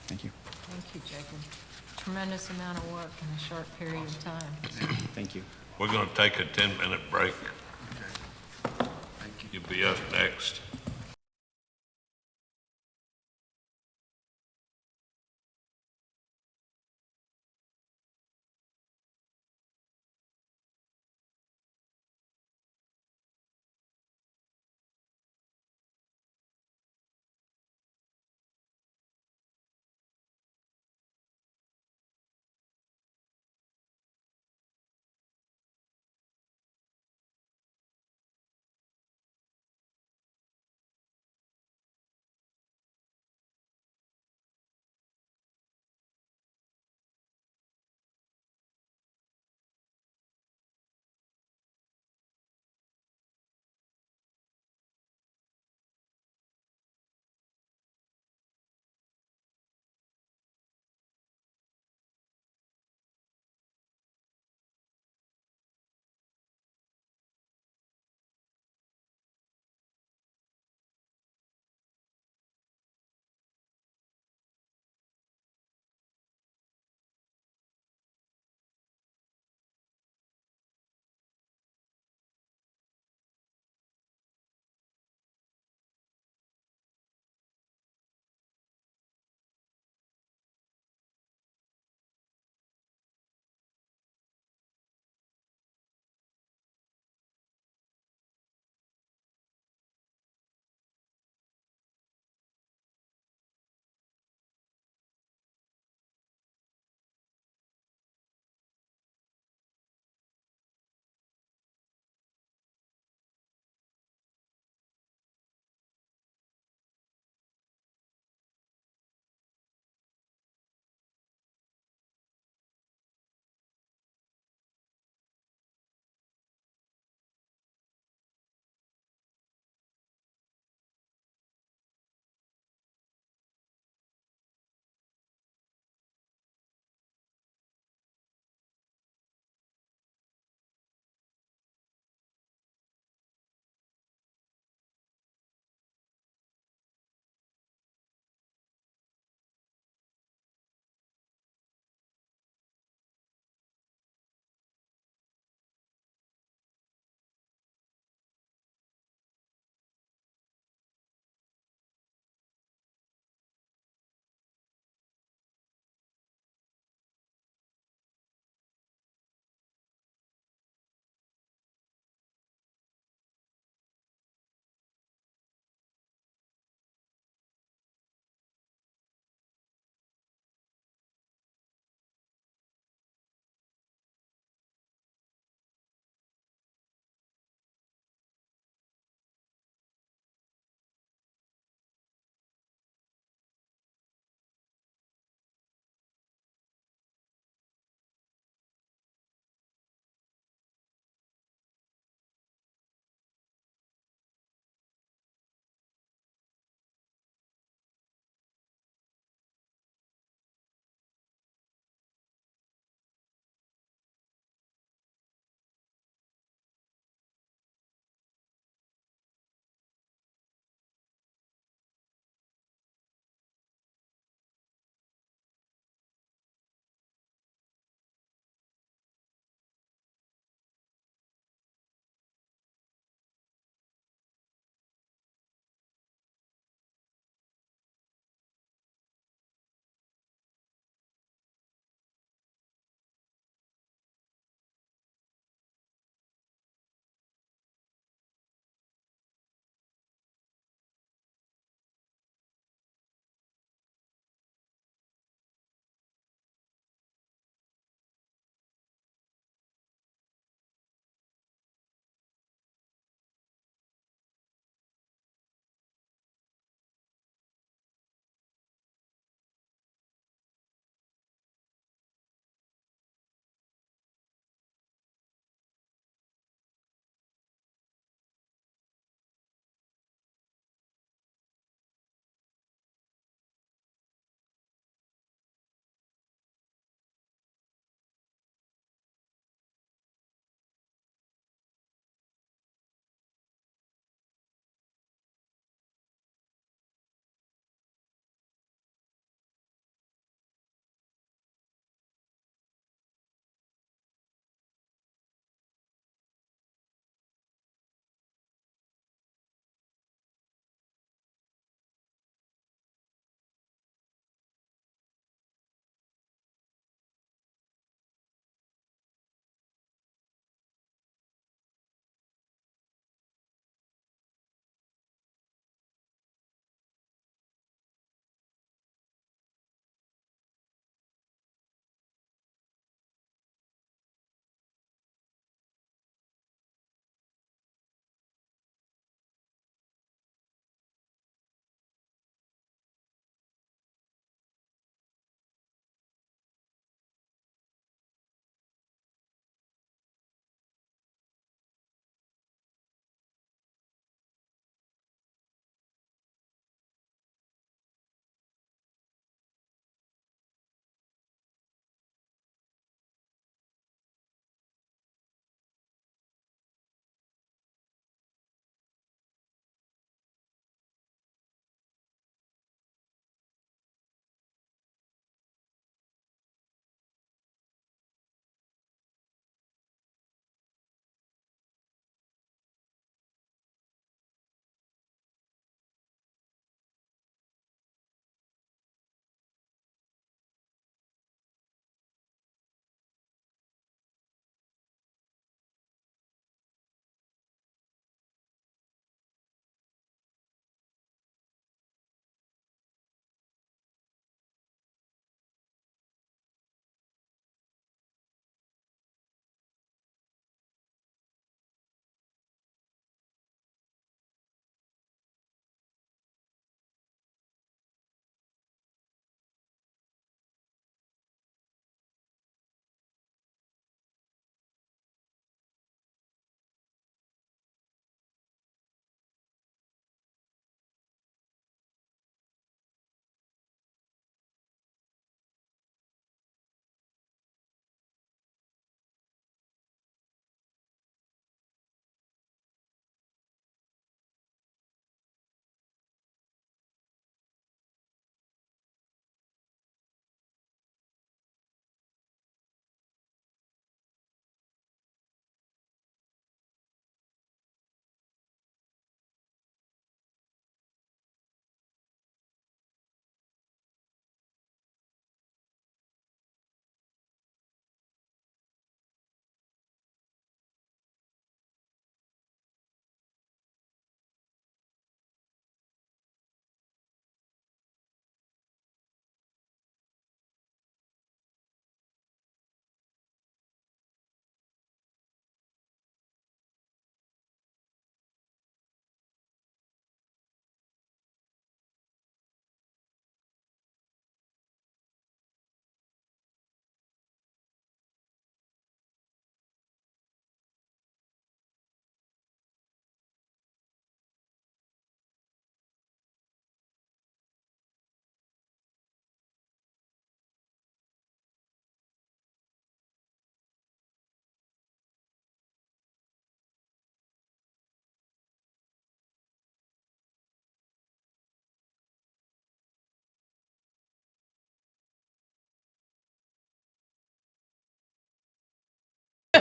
Thank you. Thank you, Jacob. Tremendous amount of work in a short period of time. Thank you. We're going to take a 10-minute break. You'll be up next.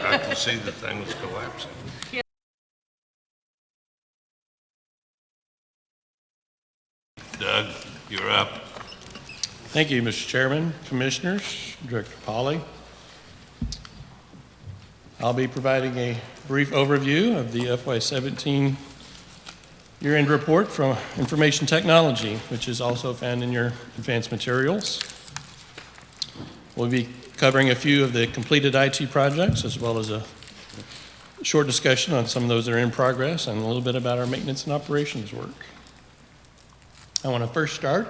I could see the thing was collapsing. Doug, you're up. Thank you, Mr. Chairman, Commissioners, Director Polly. I'll be providing a brief overview of the FY17 year-end report from Information Technology, which is also found in your advanced materials. We'll be covering a few of the completed IT projects, as well as a short discussion on some of those that are in progress, and a little bit about our maintenance and operations work. I want to first start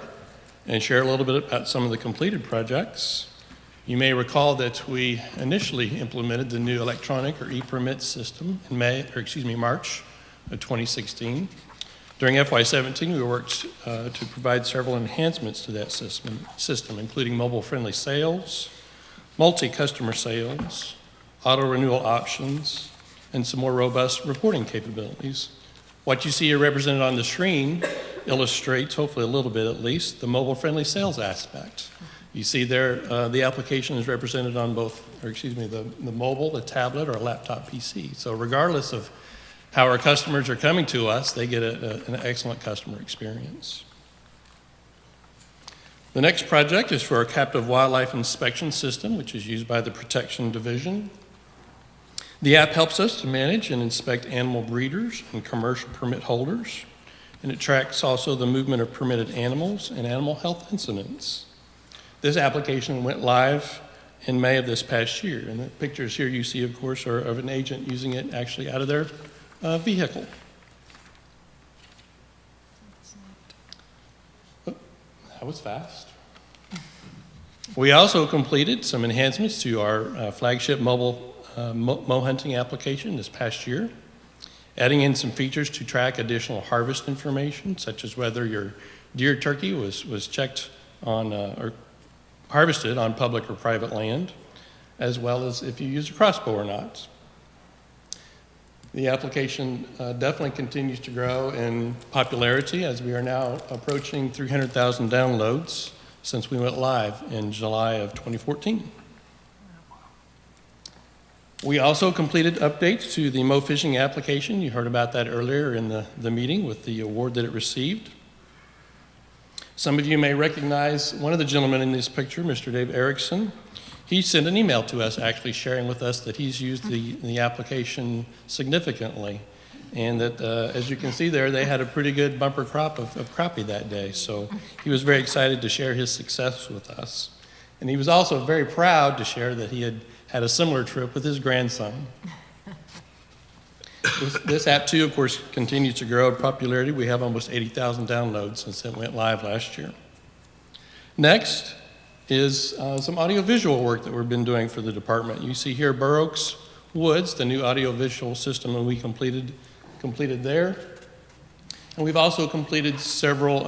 and share a little bit about some of the completed projects. You may recall that we initially implemented the new electronic or e-permit system in March of 2016. During FY17, we worked to provide several enhancements to that system, including mobile-friendly sales, multi-customer sales, auto-renewal options, and some more robust reporting capabilities. What you see here represented on the screen illustrates, hopefully a little bit at least, the mobile-friendly sales aspect. You see there, the application is represented on both, the mobile, the tablet, or a laptop PC. So regardless of how our customers are coming to us, they get an excellent customer experience. The next project is for our captive wildlife inspection system, which is used by the Protection Division. The app helps us to manage and inspect animal breeders and commercial permit holders, and it tracks also the movement of permitted animals and animal health incidents. This application went live in May of this past year, and the pictures here you see, of course, are of an agent using it actually out of their vehicle. Oh, that was fast. We also completed some enhancements to our flagship mobile mow hunting application this past year, adding in some features to track additional harvest information, such as whether your deer turkey was checked on or harvested on public or private land, as well as if you use a crossbow or not. The application definitely continues to grow in popularity, as we are now approaching 300,000 downloads since we went live in July of 2014. We also completed updates to the Mow Fishing application. You heard about that earlier in the meeting with the award that it received. Some of you may recognize one of the gentlemen in this picture, Mr. Dave Erickson. He sent an email to us actually sharing with us that he's used the application significantly, and that as you can see there, they had a pretty good bumper crop of crappie that day. So he was very excited to share his success with us. And he was also very proud to share that he had a similar trip with his grandson. This app too, of course, continues to grow in popularity. We have almost 80,000 downloads since it went live last year. Next is some audiovisual work that we've been doing for the department. You see here Burr Oaks Woods, the new audiovisual system that we completed there. And we've also completed several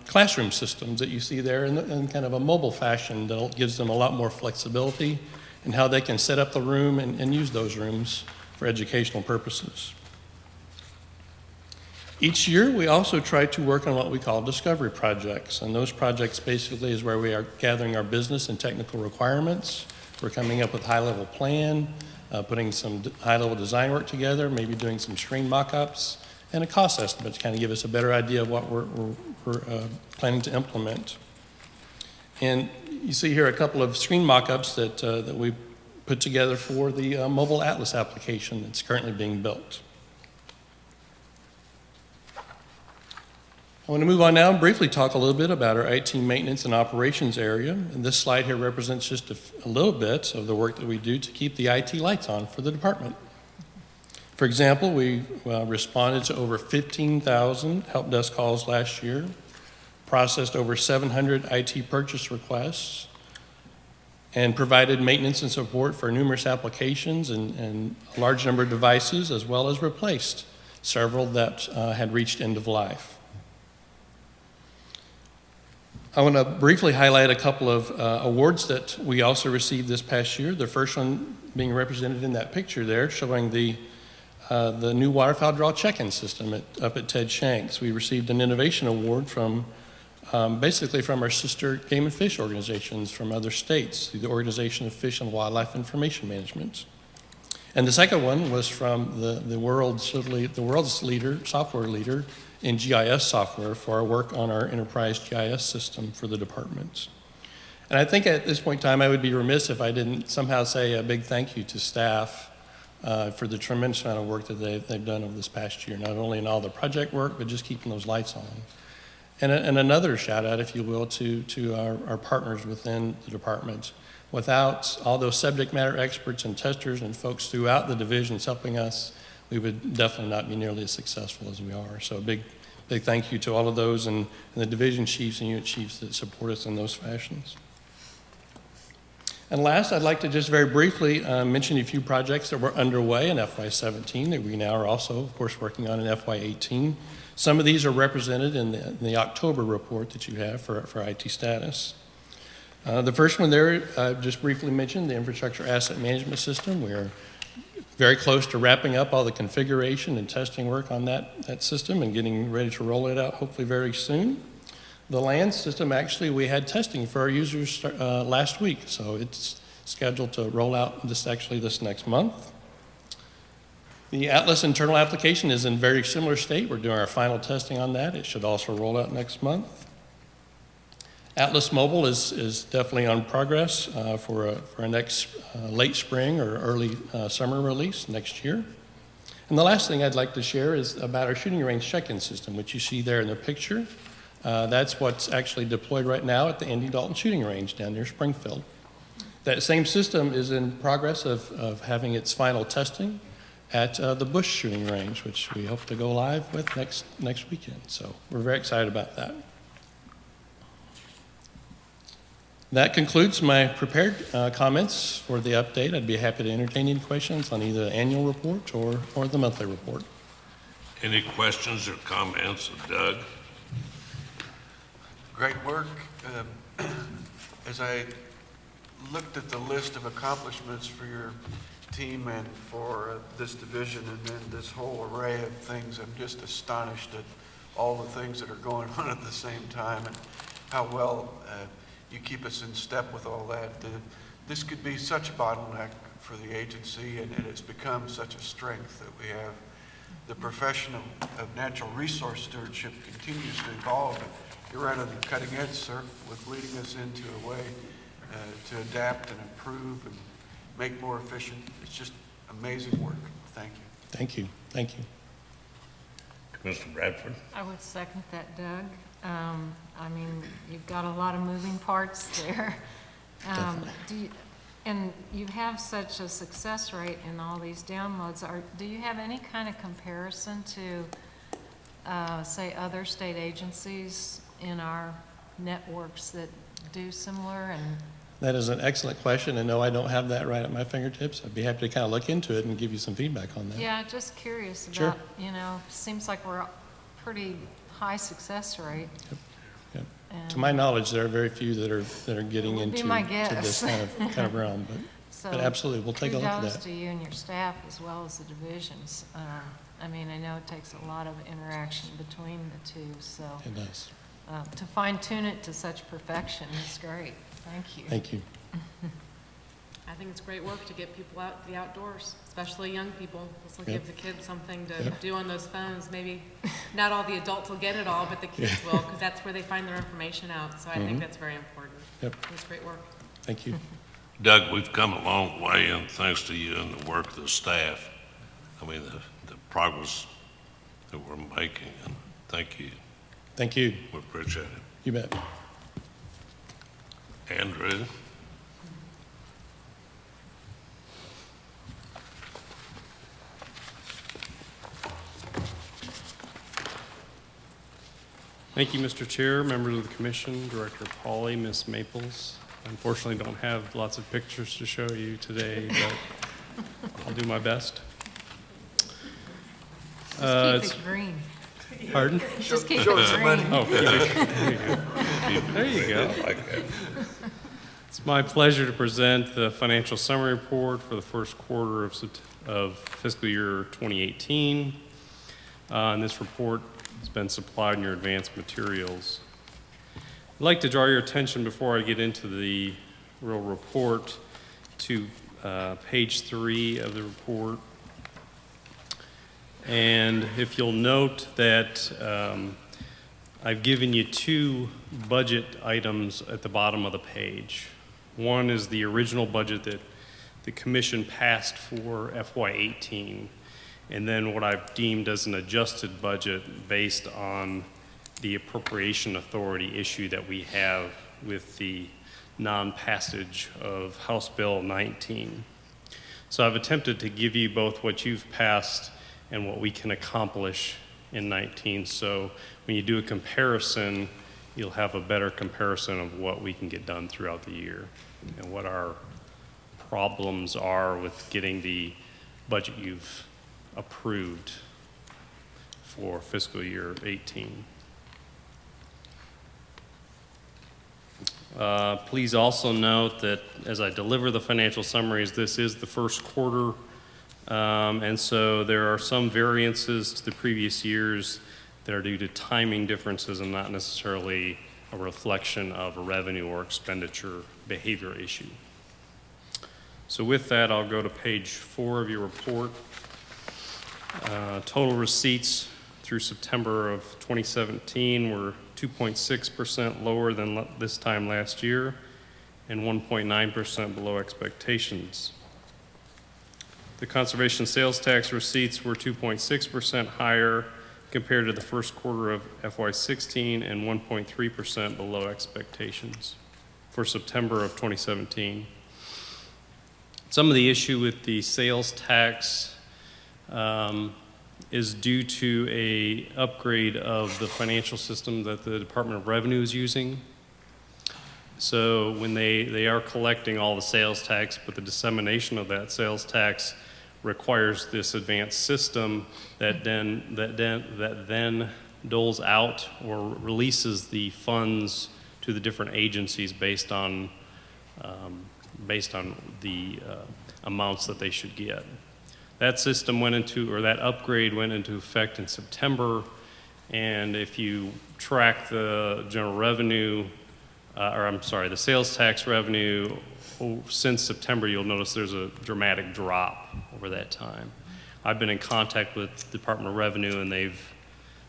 classroom systems that you see there in kind of a mobile fashion that gives them a lot more flexibility in how they can set up the room and use those rooms for educational purposes. Each year, we also try to work on what we call discovery projects, and those projects basically is where we are gathering our business and technical requirements. We're coming up with high-level plan, putting some high-level design work together, maybe doing some screen mock-ups, and a cost estimate to kind of give us a better idea of what we're planning to implement. And you see here a couple of screen mock-ups that we put together for the mobile atlas application that's currently being built. I want to move on now and briefly talk a little bit about our IT maintenance and operations area. And this slide here represents just a little bit of the work that we do to keep the IT lights on for the department. For example, we responded to over 15,000 help desk calls last year, processed over 700 IT purchase requests, and provided maintenance and support for numerous applications and a large number of devices, as well as replaced several that had reached end of life. I want to briefly highlight a couple of awards that we also received this past year. The first one being represented in that picture there, showing the new waterfowl draw check-in system up at Ted Shanks. We received an innovation award from basically from our sister game and fish organizations from other states, the Organization of Fish and Wildlife Information Management. And the second one was from the world's software leader in GIS software for our work on our enterprise GIS system for the departments. And I think at this point in time, I would be remiss if I didn't somehow say a big thank you to staff for the tremendous amount of work that they've done over this past year, not only in all the project work, but just keeping those lights on. And another shout out, if you will, to our partners within the department. Without all those subject matter experts and testers and folks throughout the divisions helping us, we would definitely not be nearly as successful as we are. So a big thank you to all of those and the division chiefs and unit chiefs that support us in those fashions. And last, I'd like to just very briefly mention a few projects that were underway in FY17 that we now are also, of course, working on in FY18. Some of these are represented in the October report that you have for IT status. The first one there, just briefly mentioned, the infrastructure asset management system. We are very close to wrapping up all the configuration and testing work on that system and getting ready to roll it out hopefully very soon. The land system, actually, we had testing for our users last week, so it's scheduled to roll out this next month. The Atlas internal application is in very similar state. We're doing our final testing on that. It should also roll out next month. Atlas Mobile is definitely on progress for a next late spring or early summer release next year. And the last thing I'd like to share is about our shooting range check-in system, which you see there in the picture. That's what's actually deployed right now at the Andy Dalton Shooting Range down near Springfield. That same system is in progress of having its final testing at the Bush Shooting Range, which we hope to go live with next weekend. So we're very excited about that. That concludes my prepared comments for the update. I'd be happy to entertain any questions on either the annual report or the monthly report. Any questions or comments of Doug? Great work. As I looked at the list of accomplishments for your team and for this division and then this whole array of things, I'm just astonished at all the things that are going on at the same time and how well you keep us in step with all that. This could be such a bottleneck for the agency, and it has become such a strength that we have. The profession of natural resource stewardship continues to evolve. You're right on the cutting edge, sir, with leading us into a way to adapt and improve and make more efficient. It's just amazing work. Thank you. Thank you. Thank you. Mr. Bradford? I would second that, Doug. I mean, you've got a lot of moving parts there. And you have such a success rate in all these downloads. Do you have any kind of comparison to, say, other state agencies in our networks that do similar? And That is an excellent question, and no, I don't have that right at my fingertips. I'd be happy to kind of look into it and give you some feedback on that. yeah, just curious Sure. about, seems like we're pretty high success rate. Yep. And To my knowledge, there are very few that are getting Would be into my to guess. this kind of realm, So but absolutely, we'll take a look at kudos that. to you and your staff as well as the divisions. I mean, I know it takes a lot of interaction between the two, so It does. to fine tune it to such perfection is great. Thank you. Thank you. I think it's great work to get people out the outdoors, especially young people. This will Yep. give the kids something to Yep. do on those phones. Maybe not all the adults will get it all, but the kids will, because that's where they find their information out. So I think that's very important. Yep. It's great work. Thank you. Doug, we've come a long way, and thanks to you and the work of the staff, I mean, the progress that we're making, and thank you. Thank you. We appreciate it. You bet. Andrew? Thank you, Mr. Chair, members of the commission, Director Pauly, Ms. Maples. Unfortunately, don't have lots of pictures to show you today, but I'll do my best. Just keep it green. Pardon? Just keep it show us the money. green. Oh, there you go. It's my pleasure to present the financial summary report for the first quarter of fiscal year 2018. And this report has been supplied in your advanced materials. I'd like to draw your attention before I get into the real report to page 3 of the report. And if you'll note that I've given you 2 budget items at the bottom of the page. One is the original budget that the commission passed for FY18, and then what I've deemed as an adjusted budget based on the appropriation authority issue that we have with the non-passage of House Bill 19. So I've attempted to give you both what you've passed and what we can accomplish in 19. So when you do a comparison, you'll have a better comparison of what we can get done throughout the year and what our problems are with getting the budget you've approved for fiscal year 18. Please also note that as I deliver the financial summaries, this is the first quarter, and so there are some variances to the previous years that are due to timing differences and not necessarily a reflection of a revenue or expenditure behavior issue. So with that, I'll go to page 4 of your report. Total receipts through September of 2017 were 2.6% lower than this time last year and 1.9% below expectations. The conservation sales tax receipts were 2.6% higher compared to the first quarter of FY16 and 1.3% below expectations for September of 2017. Some of the issue with the sales tax is due to a upgrade of the financial system that the Department of Revenue is using. So when they are collecting all the sales tax, but the dissemination of that sales tax requires this advanced system that then doles out or releases the funds to the different agencies based on the amounts that they should get. That system went into, or that upgrade went into effect in September, and if you track the general revenue, the sales tax revenue since September, you'll notice there's a dramatic drop over that time. I've been in contact with the Department of Revenue, and they've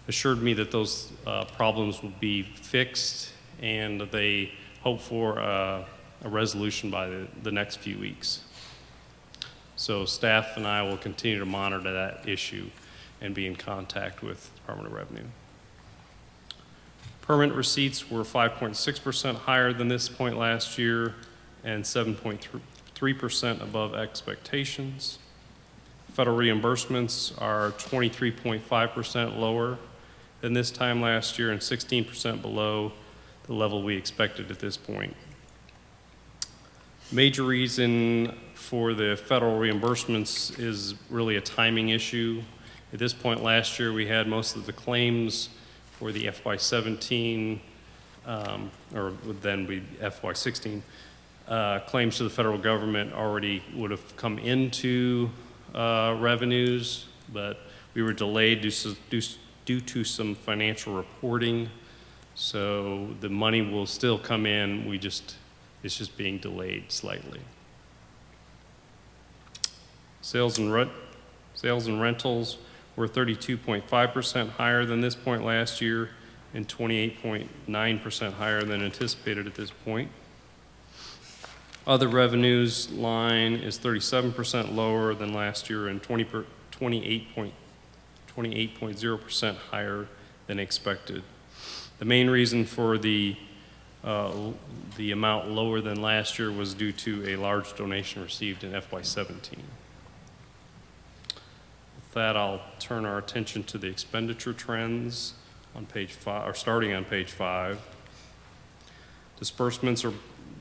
assured me that those problems will be fixed, and they hope for a resolution by the next few weeks. So staff and I will continue to monitor that issue and be in contact with the Department of Revenue. Permit receipts were 5.6% higher than this point last year and 7.3% above expectations. Federal reimbursements are 23.5% lower than this time last year and 16% below the level we expected at this point. Major reason for the federal reimbursements is really a timing issue. At this point last year, we had most of the claims for the FY17, or then FY16, claims to the federal government already would have come into revenues, but we were delayed due to some financial reporting. So the money will still come in, it's just being delayed slightly. Sales and rentals were 32.5% higher than this point last year and 28.9% higher than anticipated at this point. Other revenues line is 37% lower than last year and 28.0% higher than expected. The main reason for the amount lower than last year was due to a large donation received in FY17. With that, I'll turn our attention to the expenditure trends on page 5, or starting on page 5. Disbursements are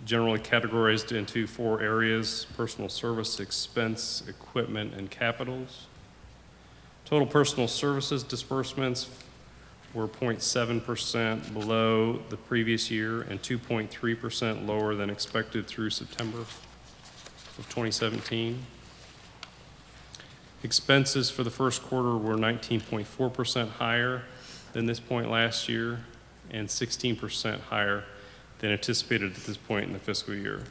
generally categorized into 4 areas: personal service, expense, equipment, and capitals. Total personal services disbursements were 0.7% below the previous year and 2.3% lower than expected through September of 2017. Expenses for the first quarter were 19.4% higher than this point last year and 16% higher than anticipated at this point in the fiscal year.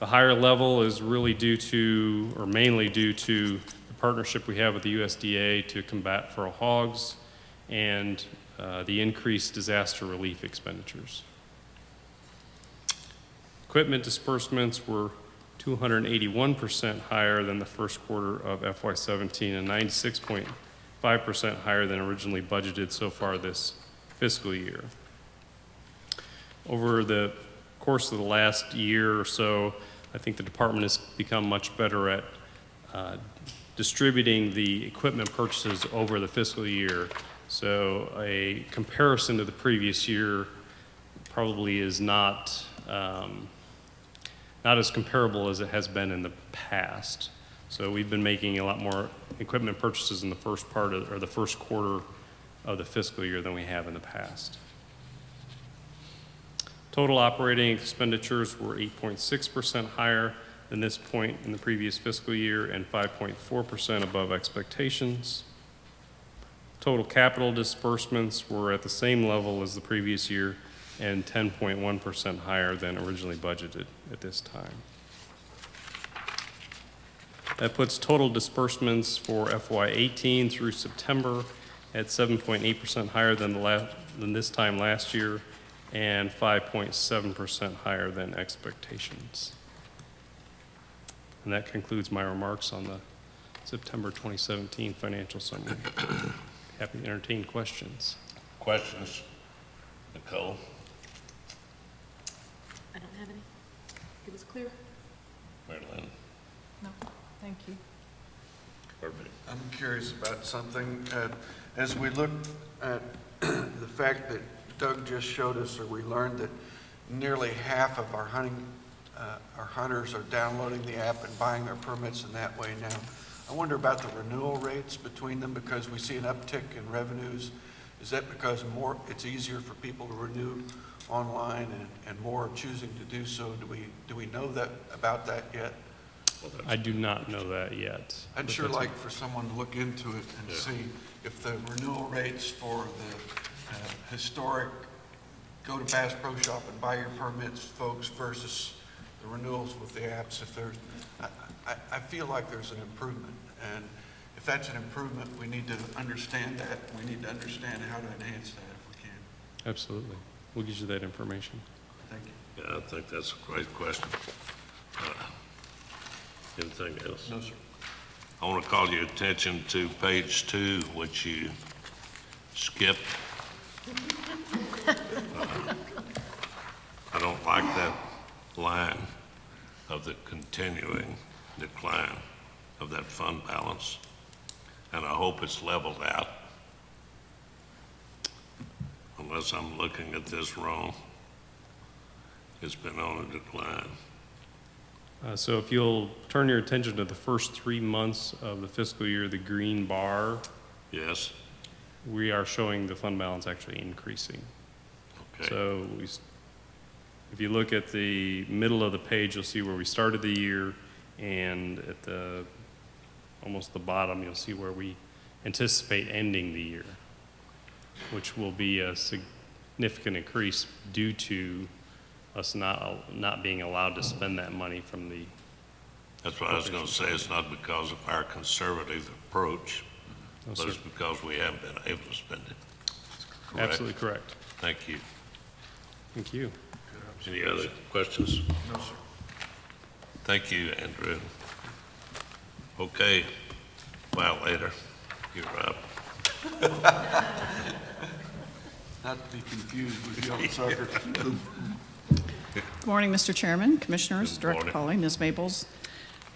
The higher level is really due to, or mainly due to, the partnership we have with the USDA to combat feral hogs and the increased disaster relief expenditures. Equipment disbursements were 281% higher than the first quarter of FY17 and 96.5% higher than originally budgeted so far this fiscal year. Over the course of the last year or so, I think the department has become much better at distributing the equipment purchases over the fiscal year. So a comparison to the previous year probably is not as comparable as it has been in the past. So we've been making a lot more equipment purchases in the first part of, or the first quarter of the fiscal year than we have in the past. Total operating expenditures were 8.6% higher than this point in the previous fiscal year and 5.4% above expectations. Total capital disbursements were at the same level as the previous year and 10.1% higher than originally budgeted at this time. That puts total disbursements for FY18 through September at 7.8% higher than this time last year and 5.7% higher than expectations. And that concludes my remarks on the September 2017 financial summary. Happy to entertain questions. Questions? Nicole? I don't have any. It was clear. Marilyn? No, thank you. Perfect. I'm curious about something. As we look at the fact that Doug just showed us, or we learned that nearly half of our hunters are downloading the app and buying their permits in that way now. I wonder about the renewal rates between them, because we see an uptick in revenues. Is that because it's easier for people to renew online and more are choosing to do so? Do we know about that yet? I do not know that yet. I'd sure like for someone to look into it and see if the renewal rates for the historic go to Bass Pro Shop and buy your permits folks versus the renewals with the apps, if there's, I feel like there's an improvement. And if that's an improvement, we need to understand that. We need to understand how to enhance that if we can. Absolutely. We'll get you that information. Thank you. Yeah, I think that's a great question. Anything else? No, sir. I want to call your attention to page 2, which you skipped. I don't like that line of the continuing decline of that fund balance, and I hope it's leveled out, unless I'm looking at this wrong. It's been on a decline. So if you'll turn your attention to the first 3 months of the fiscal year, the green bar, Yes? we are showing the fund balance actually increasing. Okay. So if you look at the middle of the page, you'll see where we started the year, and at almost the bottom, you'll see where we anticipate ending the year, which will be a significant increase due to us not being allowed to spend that money from the. That's what I was going to say. It's not because of our conservative approach, No, but sir. it's because we haven't been able to spend it. Correct? Absolutely correct. Thank you. Thank you. Any other questions? No, sir. Thank you, Andrew. Okay, Violator, you're up. Not to be confused with young sucker. Good morning, Mr. Chairman, Commissioners, Good Director morning. Polly, Ms. Maples.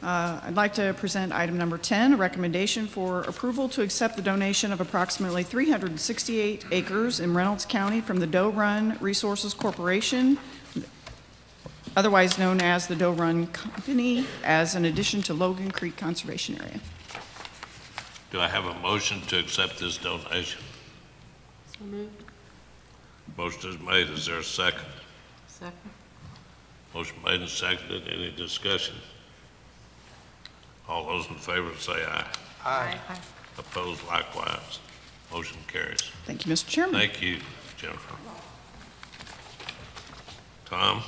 I'd like to present item number 10, a recommendation for approval to accept the donation of approximately 368 acres in Reynolds County from the Doe Run Resources Corporation, otherwise known as the Doe Run Company, as an addition to Logan Creek Conservation Area. Do I have a motion to accept this donation? So moved. Motion is made. Is there a second? Second. Motion made and seconded. Any discussion? All those in favor say aye. Aye. Opposed likewise. Motion carries. Thank you, Mr. Chairman. Thank you, Jennifer. Tom?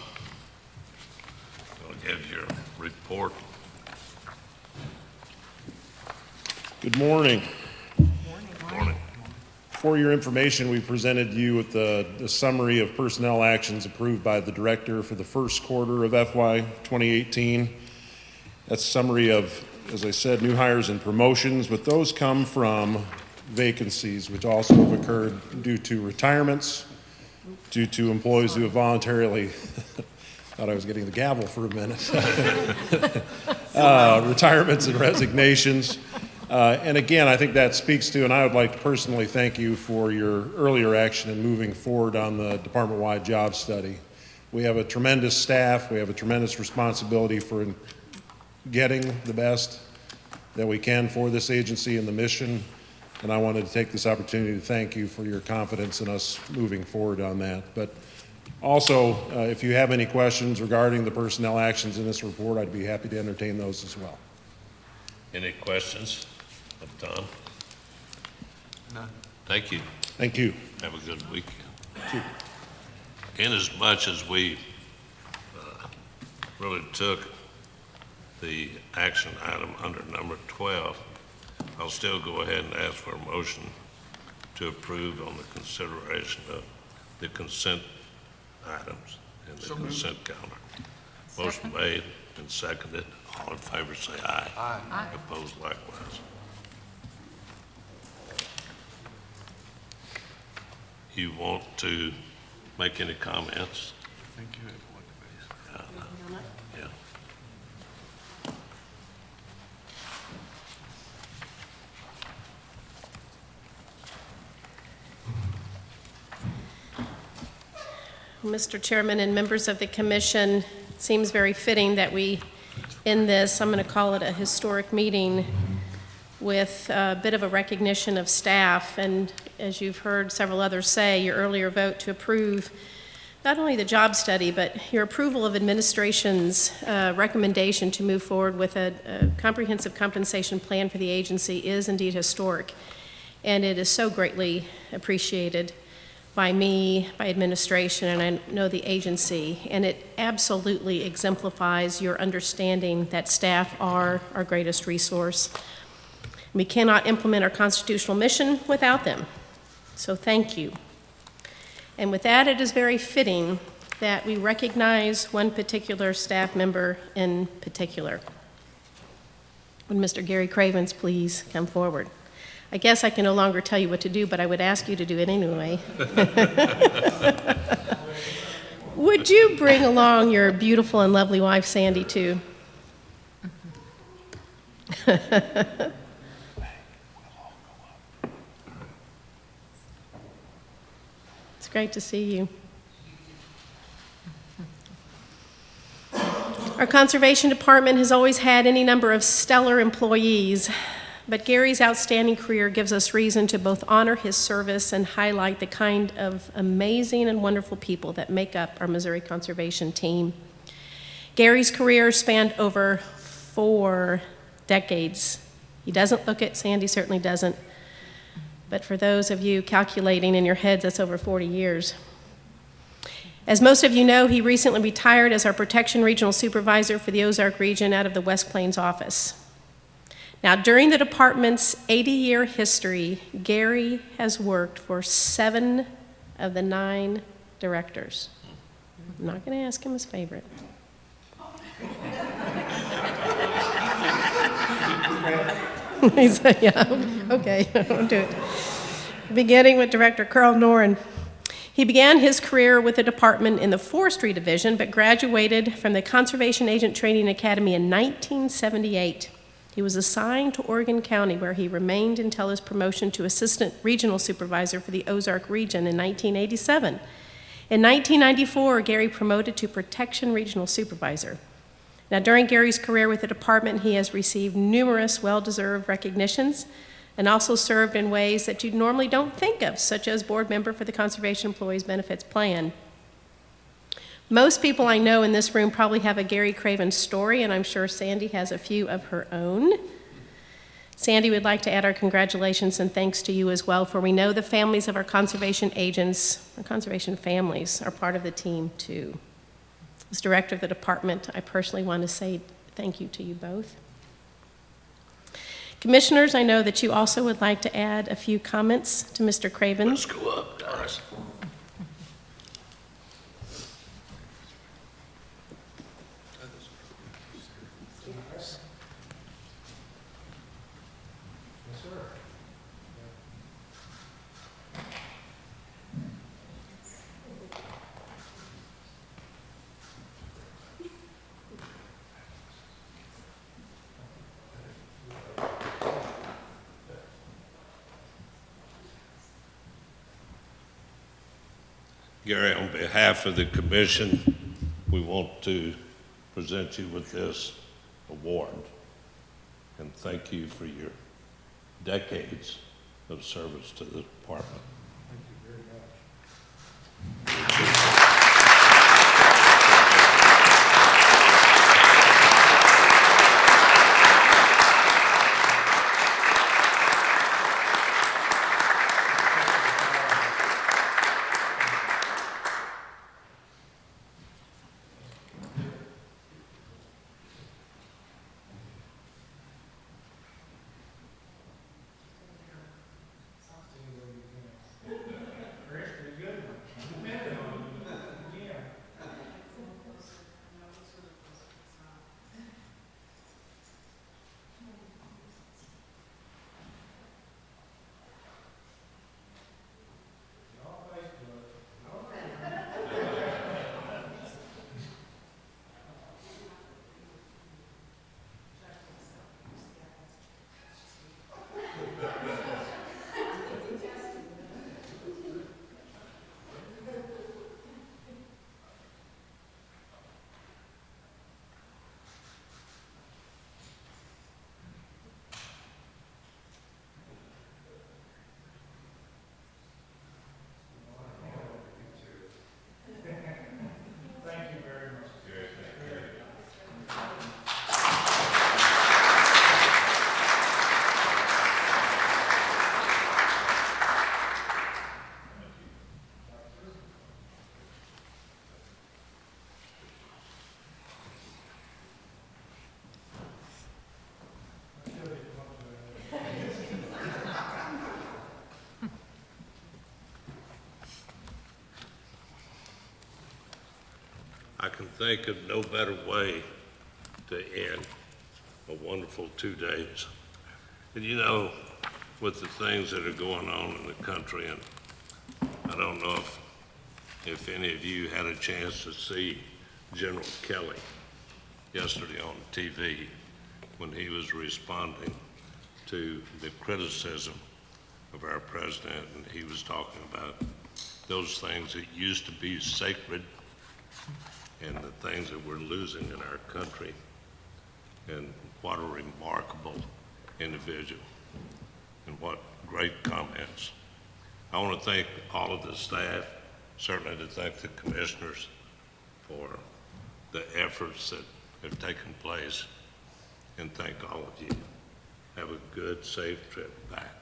Gonna have your report. Good morning. Morning. For your information, we presented you with the summary of personnel actions approved by the director for the first quarter of FY 2018. That's a summary of, as I said, new hires and promotions, but those come from vacancies, which also have occurred due to retirements, due to employees who have voluntarily, thought I was getting the gavel for a minute, retirements and resignations. And again, I think that speaks to, and I would like to personally thank you for your earlier action in moving forward on the department-wide job study. We have a tremendous staff. We have a tremendous responsibility for getting the best that we can for this agency and the mission. And I wanted to take this opportunity to thank you for your confidence in us moving forward on that. But also, if you have any questions regarding the personnel actions in this report, I'd be happy to entertain those as well. Any questions of Tom? None. Thank you. Thank you. Have a good weekend. In as much as we really took the action item under number 12, I'll still go ahead and ask for a motion to approve on the consideration of the consent items in the consent calendar. Motion made and seconded. All in favor say aye. Aye. Opposed likewise. You want to make any comments? Thank you. Yeah. Mr. Chairman and members of the commission, it seems very fitting that we end this, I'm going to call it a historic meeting, with a bit of a recognition of staff. And as you've heard several others say, your earlier vote to approve not only the job study, but your approval of administration's recommendation to move forward with a comprehensive compensation plan for the agency is indeed historic. And it is so greatly appreciated by me, by administration, and I know the agency, and it absolutely exemplifies your understanding that staff are our greatest resource. We cannot implement our constitutional mission without them, so thank you. And with that, it is very fitting that we recognize one particular staff member in particular. Would Mr. Gary Cravens please come forward? I guess I can no longer tell you what to do, but I would ask you to do it anyway. Would you bring along your beautiful and lovely wife, Sandy, too? It's great to see you. Our conservation department has always had any number of stellar employees, but Gary's outstanding career gives us reason to both honor his service and highlight the kind of amazing and wonderful people that make up our Missouri conservation team. Gary's career spanned over 4 decades. He doesn't look it, Sandy certainly doesn't, but for those of you calculating in your heads, that's over 40 years. As most of you know, he recently retired as our Protection Regional Supervisor for the Ozark region out of the West Plains office. Now, during the department's 80-year history, Gary has worked for 7 of the 9 directors. I'm not going to ask him his favorite. He said, yeah, okay, I'll do it. Beginning with Director Carl Noren. He began his career with the department in the Forestry Division, but graduated from the Conservation Agent Training Academy in 1978. He was assigned to Oregon County, where he remained until his promotion to Assistant Regional Supervisor for the Ozark region in 1987. In 1994, Gary promoted to Protection Regional Supervisor. Now, during Gary's career with the department, he has received numerous well-deserved recognitions and also served in ways that you normally don't think of, such as board member for the Conservation Employees Benefits Plan. Most people I know in this room probably have a Gary Cravens story, and I'm sure Sandy has a few of her own. Sandy would like to add our congratulations and thanks to you as well, for we know the families of our conservation agents, our conservation families, are part of the team too. As director of the department, I personally want to say thank you to you both. Commissioners, I know that you also would like to add a few comments to Mr. Craven. Let's go up, Doris. Gary, on behalf of the commission, we want to present you with this award and thank you for your decades of service to the department. I can think of no better way to end a wonderful 2 days. And you know, with the things that are going on in the country, and I don't know if any of you had a chance to see General Kelly yesterday on TV when he was responding to the criticism of our president, and he was talking about those things that used to be sacred and the things that we're losing in our country. And what a remarkable individual, and what great comments. I want to thank all of the staff, certainly to thank the commissioners for the efforts that have taken place, and thank all of you. Have a good, safe trip back.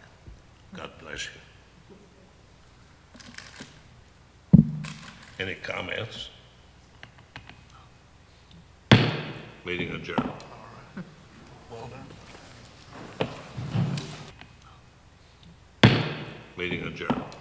God bless you. Any comments? Meeting adjourned. Well done. Meeting adjourned.